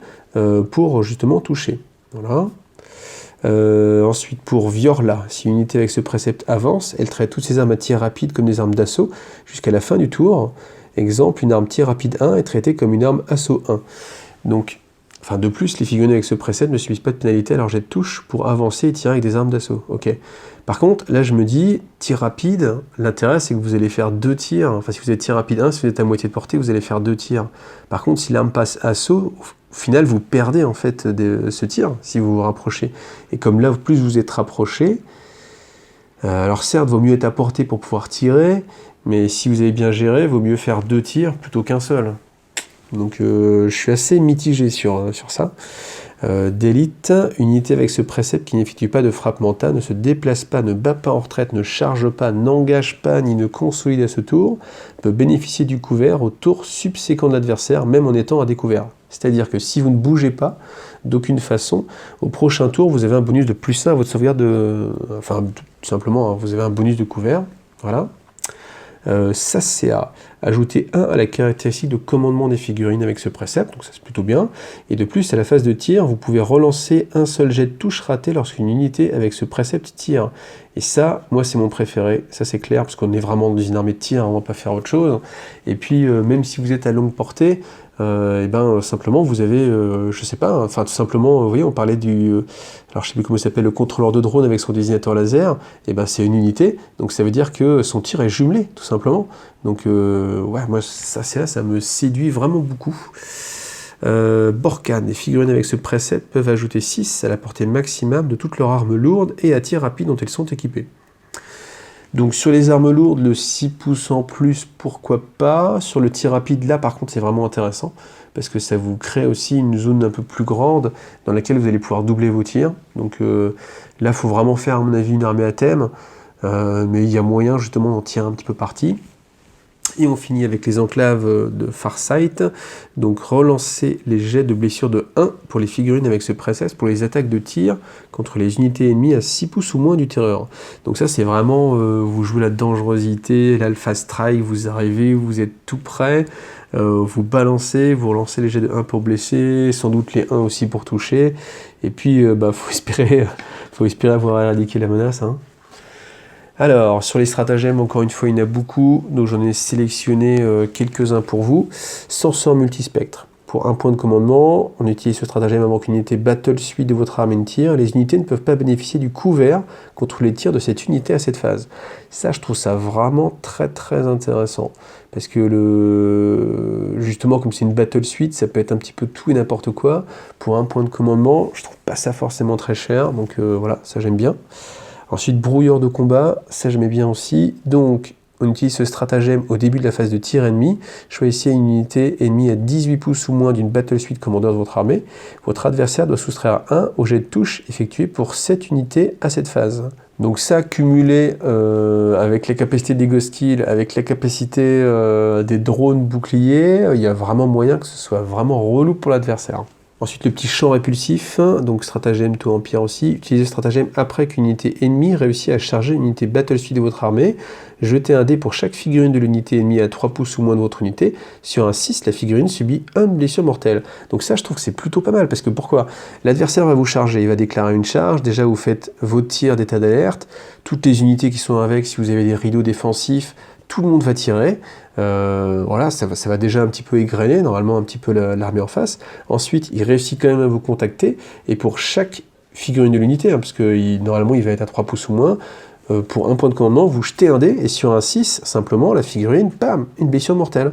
pour justement toucher. Voilà. Ensuite, pour Viorla, si une unité avec ce précepte avance, elle traite toutes ses armes à tir rapide comme des armes d'assaut jusqu'à la fin du tour. Exemple, une arme tir rapide 1 est traitée comme une arme assaut 1. Donc, enfin de plus, les figurines avec ce précepte ne subissent pas de pénalité à leur jet de touche pour avancer et tirer avec des armes d'assaut. Ok. Par contre, là je me dis, tir rapide, l'intérêt c'est que vous allez faire 2 tirs. Enfin, si vous êtes tir rapide 1, si vous êtes à moitié de portée, vous allez faire 2 tirs. Par contre, si l'arme passe assaut, au final, vous perdez en fait ce tir si vous vous rapprochez. Et comme là, plus vous êtes rapproché, alors certes, vaut mieux être à portée pour pouvoir tirer, mais si vous avez bien géré, vaut mieux faire 2 tirs plutôt qu'un seul. Donc je suis assez mitigé sur ça. D'élite, unité avec ce précepte qui n'effectue pas de frappe mentale, ne se déplace pas, ne bat pas en retraite, ne charge pas, n'engage pas, ni ne consolide à ce tour, peut bénéficier du couvert au tour subséquent de l'adversaire, même en étant à découvert. C'est-à-dire que si vous ne bougez pas, d'aucune façon, au prochain tour, vous avez un bonus de +1 à votre sauvegarde Enfin, tout simplement, hein, vous avez un bonus de couvert. Voilà. Ça, c'est à ajouter 1 à la caractéristique de commandement des figurines avec ce précepte, donc ça c'est plutôt bien. Et de plus, à la phase de tir, vous pouvez relancer un seul jet de touche raté lorsqu'une unité avec ce précepte tire. Et ça, moi c'est mon préféré, ça c'est clair, parce qu'on est vraiment dans une armée de tir, on va pas faire autre chose. Et puis, même si vous êtes à longue portée, et ben simplement vous avez, je sais pas, enfin tout simplement, vous voyez, on parlait alors je sais plus comment il s'appelle, le contrôleur de drone avec son désignateur laser, et ben c'est une unité, donc ça veut dire que son tir est jumelé, tout simplement. Donc ouais, moi ça me séduit vraiment beaucoup. Borkan, les figurines avec ce précepte peuvent ajouter 6 à la portée maximum de toutes leurs armes lourdes et à tir rapide dont elles sont équipées. Donc sur les armes lourdes, le 6 pouces en plus, pourquoi pas. Sur le tir rapide, là par contre c'est vraiment intéressant, parce que ça vous crée aussi une zone un peu plus grande dans laquelle vous allez pouvoir doubler vos tirs. Donc là, il faut vraiment faire à mon avis une armée à thème, mais il y a moyen justement d'en tirer un petit peu parti. Et on finit avec les enclaves de Farsight. Donc relancer les jets de blessure de 1 pour les figurines avec ce précepte pour les attaques de tir contre les unités ennemies à 6 pouces ou moins du tireur. Donc ça c'est vraiment, vous jouez la dangerosité, l'alpha strike, vous arrivez, vous êtes tout prêt, vous balancez, vous relancez les jets de 1 pour blesser, sans doute les 1 aussi pour toucher. Et puis faut espérer avoir éradiqué la menace, hein. Alors, sur les stratagèmes, encore une fois, il y en a beaucoup, donc j'en ai sélectionné quelques-uns pour vous. Sensor multispectre. Pour un point de commandement, on utilise ce stratagème avant qu'une unité battle suite de votre armée de tir. Les unités ne peuvent pas bénéficier du couvert contre les tirs de cette unité à cette phase. Ça, je trouve ça vraiment très très intéressant. Parce que justement, comme c'est une battle suite, ça peut être un petit peu tout et n'importe quoi. Pour un point de commandement, je trouve pas ça forcément très cher, donc voilà, ça j'aime bien. Ensuite, brouilleur de combat, ça j'aimais bien aussi. Donc, on utilise ce stratagème au début de la phase de tir ennemi. Choisissez une unité ennemie à 18 pouces ou moins d'une battle suite commandeur de votre armée. Votre adversaire doit soustraire 1 au jet de touche effectué pour cette unité à cette phase. Donc ça, cumulé avec la capacité des ghost kills, avec la capacité des drones boucliers, il y a vraiment moyen que ce soit vraiment relou pour l'adversaire. Ensuite, le petit champ répulsif, donc stratagème taux empire aussi. Utilisez ce stratagème après qu'une unité ennemie réussit à charger une unité battle suite de votre armée. Jetez un dé pour chaque figurine de l'unité ennemie à 3 pouces ou moins de votre unité. Sur un 6, la figurine subit une blessure mortelle. Donc ça, je trouve que c'est plutôt pas mal, parce que pourquoi? L'adversaire va vous charger, il va déclarer une charge. Déjà, vous faites vos tirs d'état d'alerte. Toutes les unités qui sont avec, si vous avez des rideaux défensifs, tout le monde va tirer. Voilà, ça va déjà un petit peu égrener, normalement un petit peu l'armée en face. Ensuite, il réussit quand même à vous contacter, et pour chaque figurine de l'unité, hein, parce que normalement il va être à 3 pouces ou moins, pour un point de commandement, vous jetez un dé, et sur un 6, simplement, la figurine, bam, une blessure mortelle.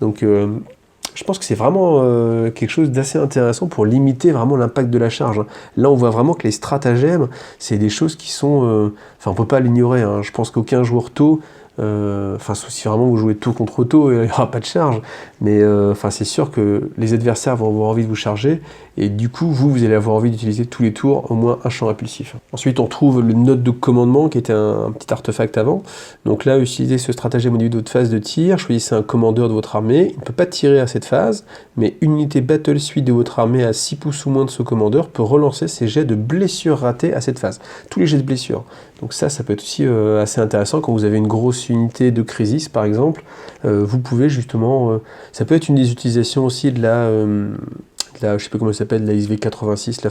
Donc je pense que c'est vraiment quelque chose d'assez intéressant pour limiter vraiment l'impact de la charge, hein. Là, on voit vraiment que les stratagèmes, c'est des choses qui sont... Enfin, on peut pas l'ignorer, hein. Je pense qu'aucun joueur tôt, sauf si vraiment vous jouez tôt contre tôt, il n'y aura pas de charge, mais c'est sûr que les adversaires vont avoir envie de vous charger, et du coup vous allez avoir envie d'utiliser tous les tours au moins un champ répulsif. Ensuite on trouve le note de commandement qui était un petit artefact avant. Donc là, utilisez ce stratagème au début de votre phase de tir, choisissez un commandeur de votre armée. Il ne peut pas tirer à cette phase, mais une unité battle suite de votre armée à 6 pouces ou moins de ce commandeur peut relancer ses jets de blessures ratées à cette phase, tous les jets de blessures. Donc ça peut être aussi assez intéressant quand vous avez une grosse unité de crisis par exemple. Vous pouvez justement, ça peut être une des utilisations aussi de je sais pas comment ça s'appelle, la SV86,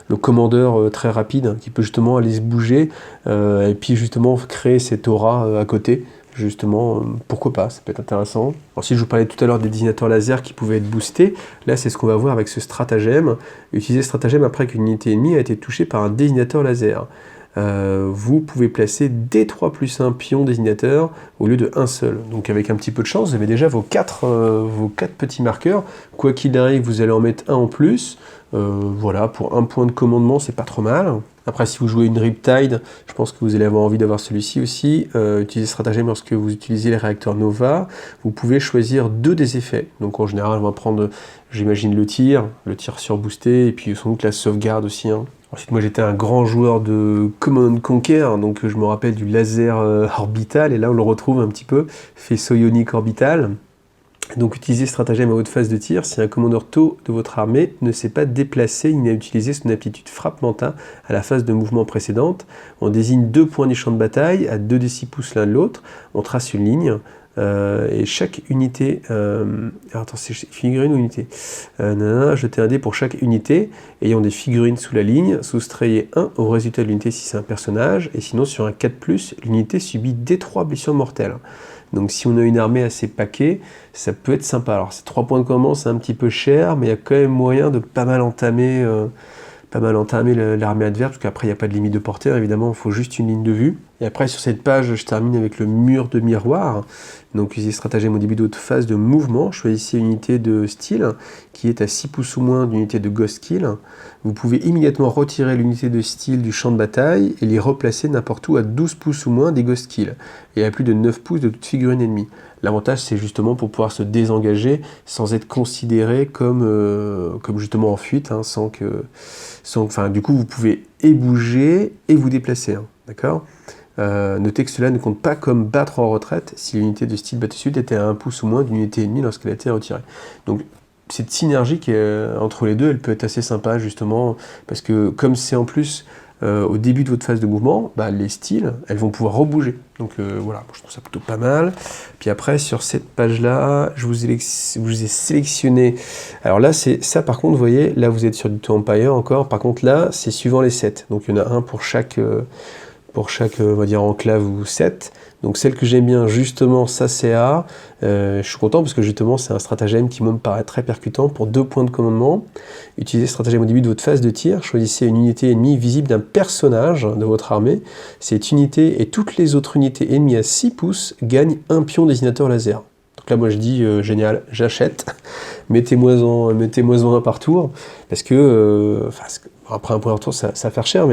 le commandeur très rapide, hein, qui peut justement aller se bouger et puis justement créer cette aura à côté. Justement, pourquoi pas, ça peut être intéressant. Ensuite, je vous parlais tout à l'heure des désignateurs laser qui pouvaient être boostés. Là, c'est ce qu'on va voir avec ce stratagème. Utiliser ce stratagème après qu'une unité ennemie a été touchée par un désignateur laser. vous pouvez placer D3+1 pions désignateurs au lieu de un seul. Donc avec un petit peu de chance, vous avez déjà vos quatre petits marqueurs. Quoi qu'il arrive, vous allez en mettre un en plus. Voilà, pour un point de commandement, c'est pas trop mal. Après, si vous jouez une Riptide, je pense que vous allez avoir envie d'avoir celui-ci aussi. Utilisez stratagème lorsque vous utilisez les réacteurs Nova. Vous pouvez choisir 2 des effets. Donc en général, on va prendre, j'imagine, le tir surboosté, et puis sans doute la sauvegarde aussi, hein. Ensuite, moi j'étais un grand joueur de Command & Conquer, donc je me rappelle du laser orbital, et là on le retrouve un petit peu, faisceau ionique orbital. Donc utilisez stratagème à haute phase de tir si un commandeur taux de votre armée ne s'est pas déplacé, il n'a utilisé son aptitude frappe manta à la phase de mouvement précédente. On désigne 2 points du champ de bataille à 2 d6 pouces l'un de l'autre, on trace une ligne. Et chaque unité, attends, c'est figurine ou unité, jetez un dé pour chaque unité ayant des figurines sous la ligne, soustrayez 1 au résultat de l'unité si c'est un personnage, et sinon sur un 4+, l'unité subit D3 blessures mortelles. Donc si on a une armée assez paquée, ça peut être sympa. Alors ces 3 points de commandement, c'est un petit peu cher, mais il y a quand même moyen de pas mal entamer l'armée adverse, parce qu'après il n'y a pas de limite de portée, évidemment, il faut juste une ligne de vue. Et après sur cette page, je termine avec le mur de miroir. Donc utilisez stratagème au début de votre phase de mouvement, choisissez une unité de style qui est à 6 pouces ou moins d'unité de Ghost Kill. Vous pouvez immédiatement retirer l'unité de style du champ de bataille et les replacer n'importe où à 12 pouces ou moins des Ghost Kill et à plus de 9 pouces de toute figurine ennemie. L'avantage, c'est justement pour pouvoir se désengager sans être considéré comme justement en fuite, hein, du coup, vous pouvez et bouger et vous déplacer, hein, d'accord. Notez que cela ne compte pas comme battre en retraite si l'unité de style battue était à 1 pouce ou moins d'une unité ennemie lorsqu'elle a été retirée. Donc, cette synergie qui est entre les deux, elle peut être assez sympa, justement, parce que comme c'est en plus au début de votre phase de mouvement, les styles, elles vont pouvoir rebouger. Donc voilà, je trouve ça plutôt pas mal. Puis après, sur cette page-là, je vous ai sélectionné... Alors là, c'est ça par contre, vous voyez, là vous êtes sur du Two Empire encore. Par contre là, c'est suivant les sets. Donc il y en a un pour chaque on va dire, enclave ou set. Donc celle que j'aime bien, justement, ça c'est A. Je suis content parce que justement, c'est un stratagème qui me paraît très percutant pour 2 points de commandement. Utilisez ce stratagème au début de votre phase de tir. Choisissez une unité ennemie visible d'un personnage de votre armée. Cette unité et toutes les autres unités ennemies à 6 pouces gagnent un pion désignateur laser. Donc là, moi je dis, génial, j'achète. Mettez-moi-en un par tour. Parce que, après un point par tour, ça va faire cher,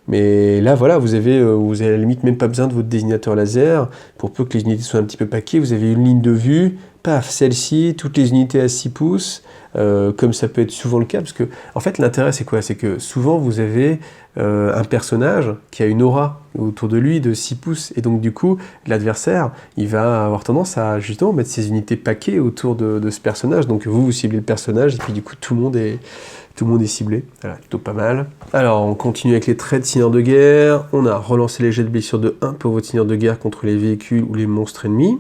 mais là, voilà, vous avez à la limite même pas besoin de votre désignateur laser. Pour peu que les unités soient un petit peu paquées, vous avez une ligne de vue, paf, celle-ci, toutes les unités à 6 pouces, comme ça peut être souvent le cas, parce que, en fait, l'intérêt, c'est quoi? C'est que souvent, vous avez un personnage qui a une aura autour de lui de 6 pouces, et donc, du coup, l'adversaire, il va avoir tendance à, justement, mettre ses unités paquées autour de ce personnage, donc vous ciblez le personnage, et puis, du coup, tout le monde est ciblé. Voilà, plutôt pas mal. Alors, on continue avec les traits de seigneur de guerre. On a relancé les jets de blessure de 1 pour votre seigneur de guerre contre les véhicules ou les monstres ennemis.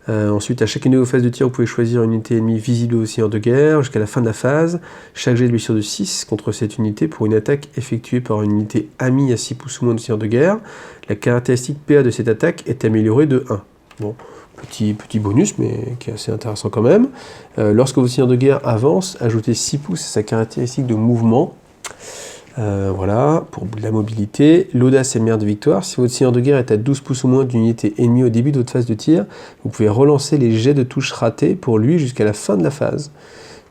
Ensuite, à chacune de vos phases de tir, vous pouvez choisir une unité ennemie visible au seigneur de guerre jusqu'à la fin de la phase. Chaque jet de blessure de 6 contre cette unité pour une attaque effectuée par une unité amie à 6 pouces ou moins de seigneur de guerre. La caractéristique PA de cette attaque est améliorée de 1. Bon, petit bonus, mais qui est assez intéressant quand même. Lorsque votre seigneur de guerre avance, ajoutez 6 pouces à sa caractéristique de mouvement. Voilà, pour la mobilité. L'audace est le meilleur de victoire. Si votre seigneur de guerre est à 12 pouces ou moins d'une unité ennemie au début de votre phase de tir, vous pouvez relancer les jets de touche ratés pour lui jusqu'à la fin de la phase.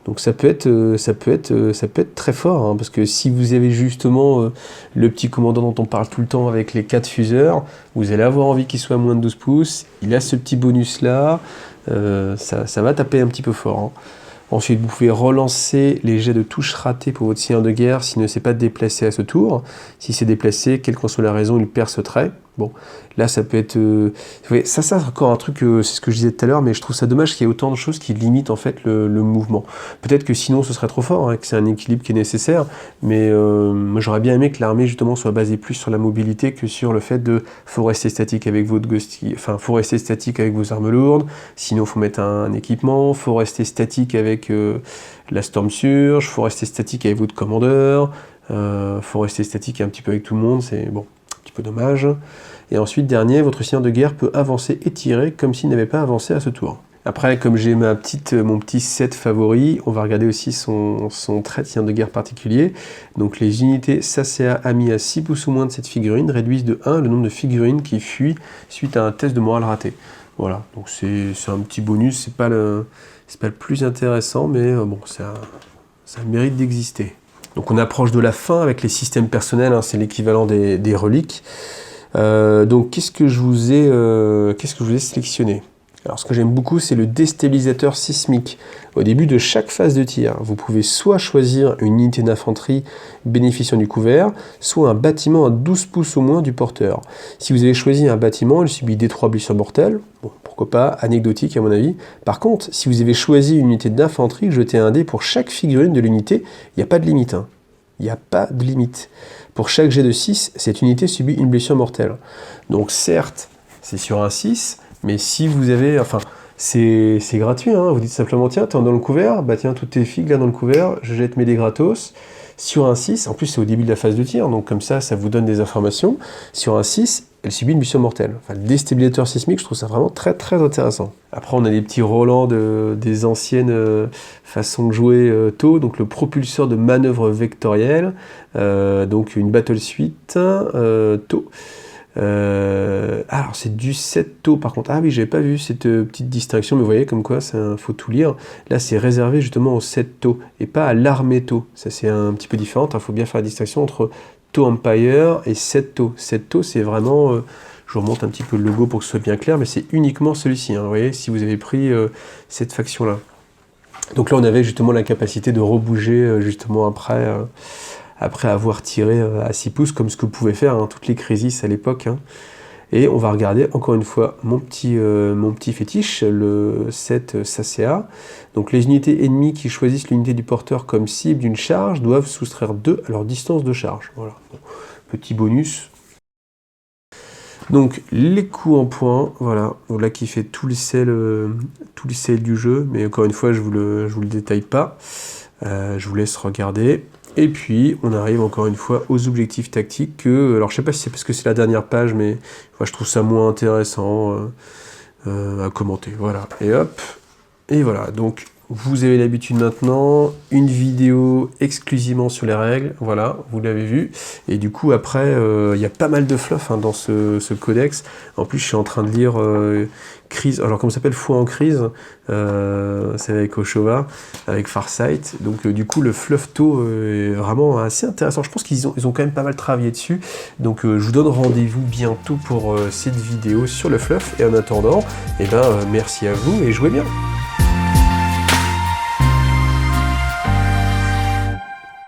Donc ça peut être très fort, hein, parce que si vous avez justement le petit commandant dont on parle tout le temps avec les 4 fuseurs, vous allez avoir envie qu'il soit à moins de 12 pouces, il a ce petit bonus là, ça va taper un petit peu fort, hein. Ensuite, vous pouvez relancer les jets de touche ratés pour votre seigneur de guerre s'il ne s'est pas déplacé à ce tour. Si c'est déplacé, quelle qu'en soit la raison, il perd ce trait. Bon, là, ça peut être... ça, c'est encore un truc, c'est ce que je disais tout à l'heure, mais je trouve ça dommage qu'il y ait autant de choses qui limitent en fait le mouvement. Peut-être que sinon, ce serait trop fort, hein, que c'est un équilibre qui est nécessaire, mais moi, j'aurais bien aimé que l'armée, justement, soit basée plus sur la mobilité que sur le fait de faut rester statique avec votre faut rester statique avec vos armes lourdes, sinon, faut mettre un équipement, faut rester statique avec la Storm Surge, faut rester statique avec votre commandeur, faut rester statique un petit peu avec tout le monde, c'est bon, un petit peu dommage. Et ensuite, dernier, votre seigneur de guerre peut avancer et tirer comme s'il n'avait pas avancé à ce tour. Après, comme j'ai mon petit set favori, on va regarder aussi son trait de guerre particulier. Donc les unités Sacea amis à 6 pouces ou moins de cette figurine réduisent de 1 le nombre de figurines qui fuient suite à un test de morale raté. Voilà, donc c'est un petit bonus, c'est pas le plus intéressant, mais bon, ça a le mérite d'exister. Donc on approche de la fin avec les systèmes personnels, hein, c'est l'équivalent des reliques. Donc qu'est-ce que je vous ai sélectionné? Alors ce que j'aime beaucoup, c'est le déstabilisateur sismique. Au début de chaque phase de tir, vous pouvez soit choisir une unité d'infanterie bénéficiant du couvert, soit un bâtiment à 12 pouces au moins du porteur. Si vous avez choisi un bâtiment, il subit D3 blessures mortelles. Bon, pourquoi pas, anecdotique à mon avis. Par contre, si vous avez choisi une unité d'infanterie, jetez un dé pour chaque figurine de l'unité. Il n'y a pas de limite. Hein. Il n'y a pas de limite. Pour chaque jet de 6, cette unité subit une blessure mortelle. Donc certes, c'est sur un 6, mais si vous avez... Enfin, c'est gratuit, hein. Vous dites simplement, tiens, t'es dans le couvert, bah tiens, toutes tes figues là dans le couvert, je jette mes dés gratos. Sur un 6, en plus c'est au début de la phase de tir, donc comme ça vous donne des informations. Sur un 6, elle subit une blessure mortelle. Enfin, le déstabilisateur sismique, je trouve ça vraiment très très intéressant. Après, on a des petits Roland des anciennes façons de jouer tôt, donc le propulseur de manœuvre vectorielle, donc une battle suite tôt. Alors c'est du 7 taux par contre. Ah oui, j'avais pas vu cette petite distinction, mais vous voyez comme quoi, faut tout lire. Là, c'est réservé justement au 7 taux et pas à l'armée taux. Ça, c'est un petit peu différent. Il faut bien faire la distinction entre taux Empire et 7 taux. 7 taux, c'est vraiment... je vous remonte un petit peu le logo pour que ce soit bien clair, mais c'est uniquement celui-ci. Hein, vous voyez, si vous avez pris cette faction-là. Donc là, on avait justement la capacité de rebouger justement après avoir tiré à 6 pouces, comme ce que vous pouvez faire, hein, toutes les crises à l'époque. Hein. Et on va regarder encore une fois mon petit fétiche, le 7 Sacea. Donc les unités ennemies qui choisissent l'unité du porteur comme cible d'une charge doivent soustraire 2 à leur distance de charge. Voilà. Bon, petit bonus. Donc les coups en point, voilà, donc là qui fait tout le sel du jeu, mais encore une fois je vous le détaille pas, je vous laisse regarder. Et puis on arrive encore une fois aux objectifs tactiques alors je sais pas si c'est parce que c'est la dernière page, mais je trouve ça moins intéressant à commenter, voilà, et hop, et voilà, donc vous avez l'habitude maintenant, une vidéo exclusivement sur les règles, voilà, vous l'avez vu, et du coup après, il y a pas mal de fluff hein, dans ce codex. En plus je suis en train de lire Crise, alors comment ça s'appelle, Foi en crise, c'est avec Oshova, avec Farsight, donc du coup le fluff taux est vraiment assez intéressant, je pense qu'ils ont quand même pas mal travaillé dessus, donc je vous donne rendez-vous bientôt pour cette vidéo sur le fluff, et en attendant, merci à vous et jouez bien.